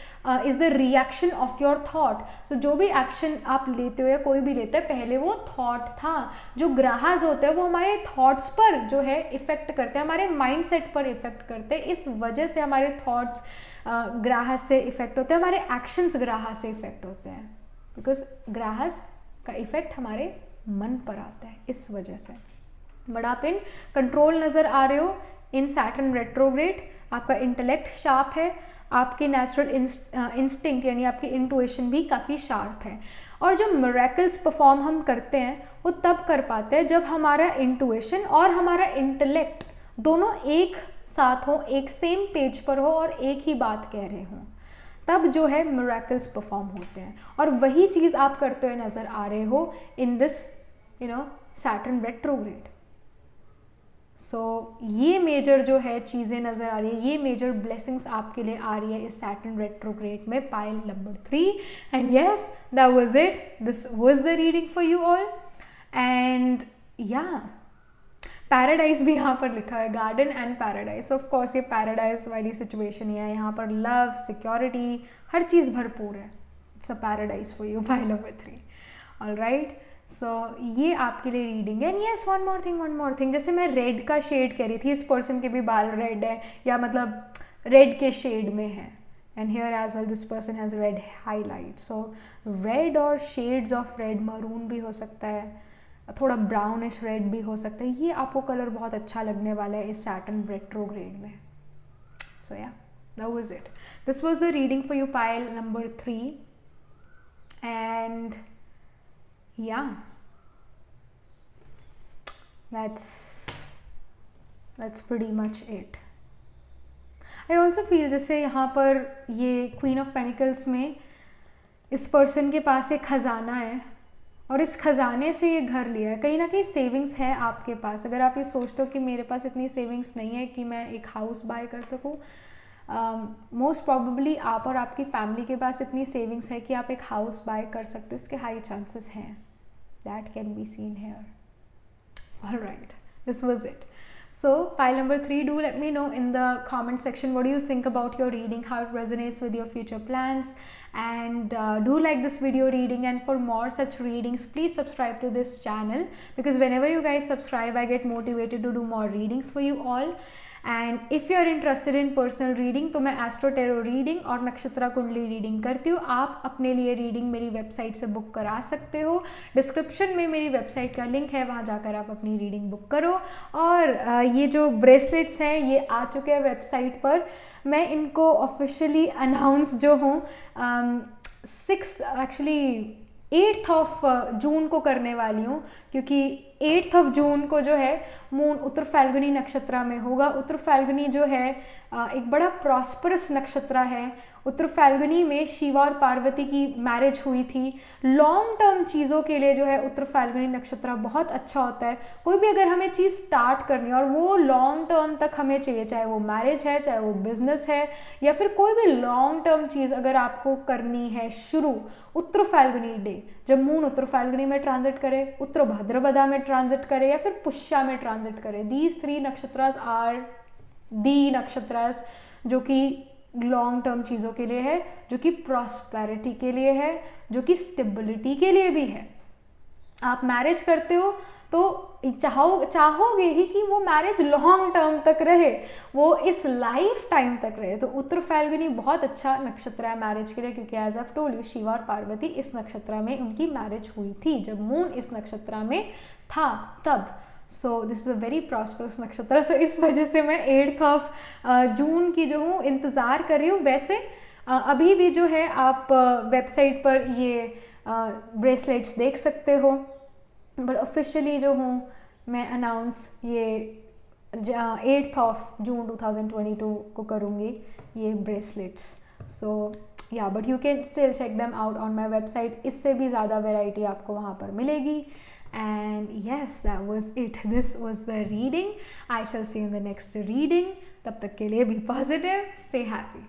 is the reaction of your thought. तो जो भी एक्शन आप लेते हो या कोई भी लेता है, पहले वो थॉट था। जो ग्राहस होते हैं वो हमारे थॉट्स पर जो है इफेक्ट करते हैं, हमारे माइंड सेट पर इफेक्ट करते हैं। इस वजह से हमारे थॉट्स ग्राहस से इफेक्ट होते हैं, हमारे एक्शंस ग्राहस से इफेक्ट होते हैं, बिकॉज ग्राहस का इफेक्ट हमारे मन पर आता है, इस वजह से। बट आप इन कंट्रोल नज़र आ रहे हो इन सैटर्न रेट्रोग्रेड। आपका इंटेलेक्ट शार्प है, आपकी नेचुरल इंस्टिंक्ट यानी आपकी इंटुइशन भी काफ़ी शार्प है। और जो मिरेकल्स परफॉर्म हम करते हैं वो तब कर पाते हैं जब हमारा इंटुइशन और हमारा इंटेलेक्ट दोनों एक साथ हो, एक सेम पेज पर हो और एक ही बात कह रहे हों, तब जो है मिरेकल्स परफॉर्म होते हैं। और वही चीज़ आप करते हुए नज़र आ रहे हो इन दिस सैटर्न रेट्रोग्रेड। सो ये मेजर जो है चीज़ें नज़र आ रही है, ये मेजर ब्लेसिंग्स आपके लिए आ रही है इस सैटर्न रेट्रोग्रेड में, pile number 3। And yes, that was it, this was the reading for you all. And yeah paradise भी यहाँ पर लिखा है, garden and paradise. Of course ये पैराडाइज वाली सिचुएशन ही है, यहाँ पर लव, सिक्योरिटी, हर चीज़ भरपूर है। It's a paradise for you, pile number 3। All right, so ये आपके लिए रीडिंग है। And yes, one more thing, जैसे मैं रेड का शेड कह रही थी, इस पर्सन के भी बाल रेड है या मतलब रेड के शेड में है, and here as well this person has red highlight. So red और शेड्स ऑफ रेड, मरून भी हो सकता है, थोड़ा ब्राउनिश रेड भी हो सकता है। ये आपको कलर बहुत अच्छा लगने वाला है इस सैटर्न रेट्रोग्रेड में। सो या, that was it, this was the reading for you, pile number 3। And yeah, that's pretty much it. I also feel जैसे यहाँ पर ये क्वीन ऑफ पेनिकल्स में इस पर्सन के पास एक खजाना है और इस खजाने से ये घर लिया है। कहीं ना कहीं सेविंग्स है आपके पास। अगर आप ये सोचते हो कि मेरे पास इतनी सेविंग्स नहीं है कि मैं एक हाउस बाय कर सकूँ, मोस्ट प्रॉबेबली आप और आपकी फैमिली के पास इतनी सेविंग्स है कि आप एक हाउस बाय कर सकते हो, इसके हाई चांसेस हैं। That can be seen here. All right, this was it. So pile number 3, do let me know in the comment section what do you think about your reading, how it resonates with your future plans, and do like this video reading. And for more such readings, please subscribe to this channel, because whenever you guys subscribe, I get motivated to do more readings for you all. And if you are interested in personal reading, तो मैं astro tarot reading और नक्षत्रा kundli reading करती हूँ। आप अपने लिए reading मेरी website से बुक करा सकते हो। डिस्क्रिप्शन में मेरी वेबसाइट का लिंक है, वहाँ जाकर आप अपनी रीडिंग बुक करो। और ये जो ब्रेसलेट्स हैं ये आ चुके हैं वेबसाइट पर। मैं इनको ऑफिशियली अनाउंस जो हूँ 8th ऑफ जून को करने वाली हूँ, क्योंकि 8th ऑफ जून को जो है मून उत्तर फाल्गुनी नक्षत्र में होगा। उत्तर फाल्गुनी जो है एक बड़ा प्रॉस्परस नक्षत्र है। उत्तर फाल्गुनी में शिवा और पार्वती की मैरिज हुई थी। लॉन्ग टर्म चीज़ों के लिए जो है उत्तर फाल्गुनी नक्षत्र बहुत अच्छा होता है। कोई भी अगर हमें चीज़ स्टार्ट करनी है और वो लॉन्ग टर्म तक हमें चाहिए, चाहे वो मैरिज है, चाहे वो बिजनेस है, या फिर कोई भी लॉन्ग टर्म चीज़ अगर आपको करनी है शुरू, उत्तर फाल्गुनी डे, जब मून उत्तर फाल्गुनी में ट्रांजिट करे, उत्तर भाद्रपदा में ट्रांजिट करे या फिर पुष्या में ट्रांजिट करे, these 3 nakshatras are the nakshatras जो कि लॉन्ग टर्म चीज़ों के लिए है, जो कि प्रॉस्पेरिटी के लिए है, जो कि स्टेबिलिटी के लिए भी है। आप मैरिज करते हो तो चाहोगे ही कि वो मैरिज लॉन्ग टर्म तक रहे, वो इस लाइफ टाइम तक रहे। तो उत्तर फाल्गुनी बहुत अच्छा नक्षत्र है मैरिज के लिए, क्योंकि as of told you Shiva और पार्वती इस नक्षत्र में उनकी मैरिज हुई थी जब मून इस नक्षत्र में था तब। सो this is a very prosperous नक्षत्र। सो इस वजह से मैं 8th ऑफ जून की जो हूँ इंतज़ार कर रही हूँ। वैसे अभी भी जो है आप वेबसाइट पर ये ब्रेसलेट्स देख सकते हो, बट ऑफिशियली जो हूँ मैं अनाउंस ये 8th ऑफ जून 2022 को करूँगी ये bracelets. So yeah, but you can still check them out on my website. इससे भी ज़्यादा वेराइटी आपको वहाँ पर मिलेगी। And yes, that was it. This was the reading. I shall see you in the next reading. तब तक के लिए be positive, stay happy.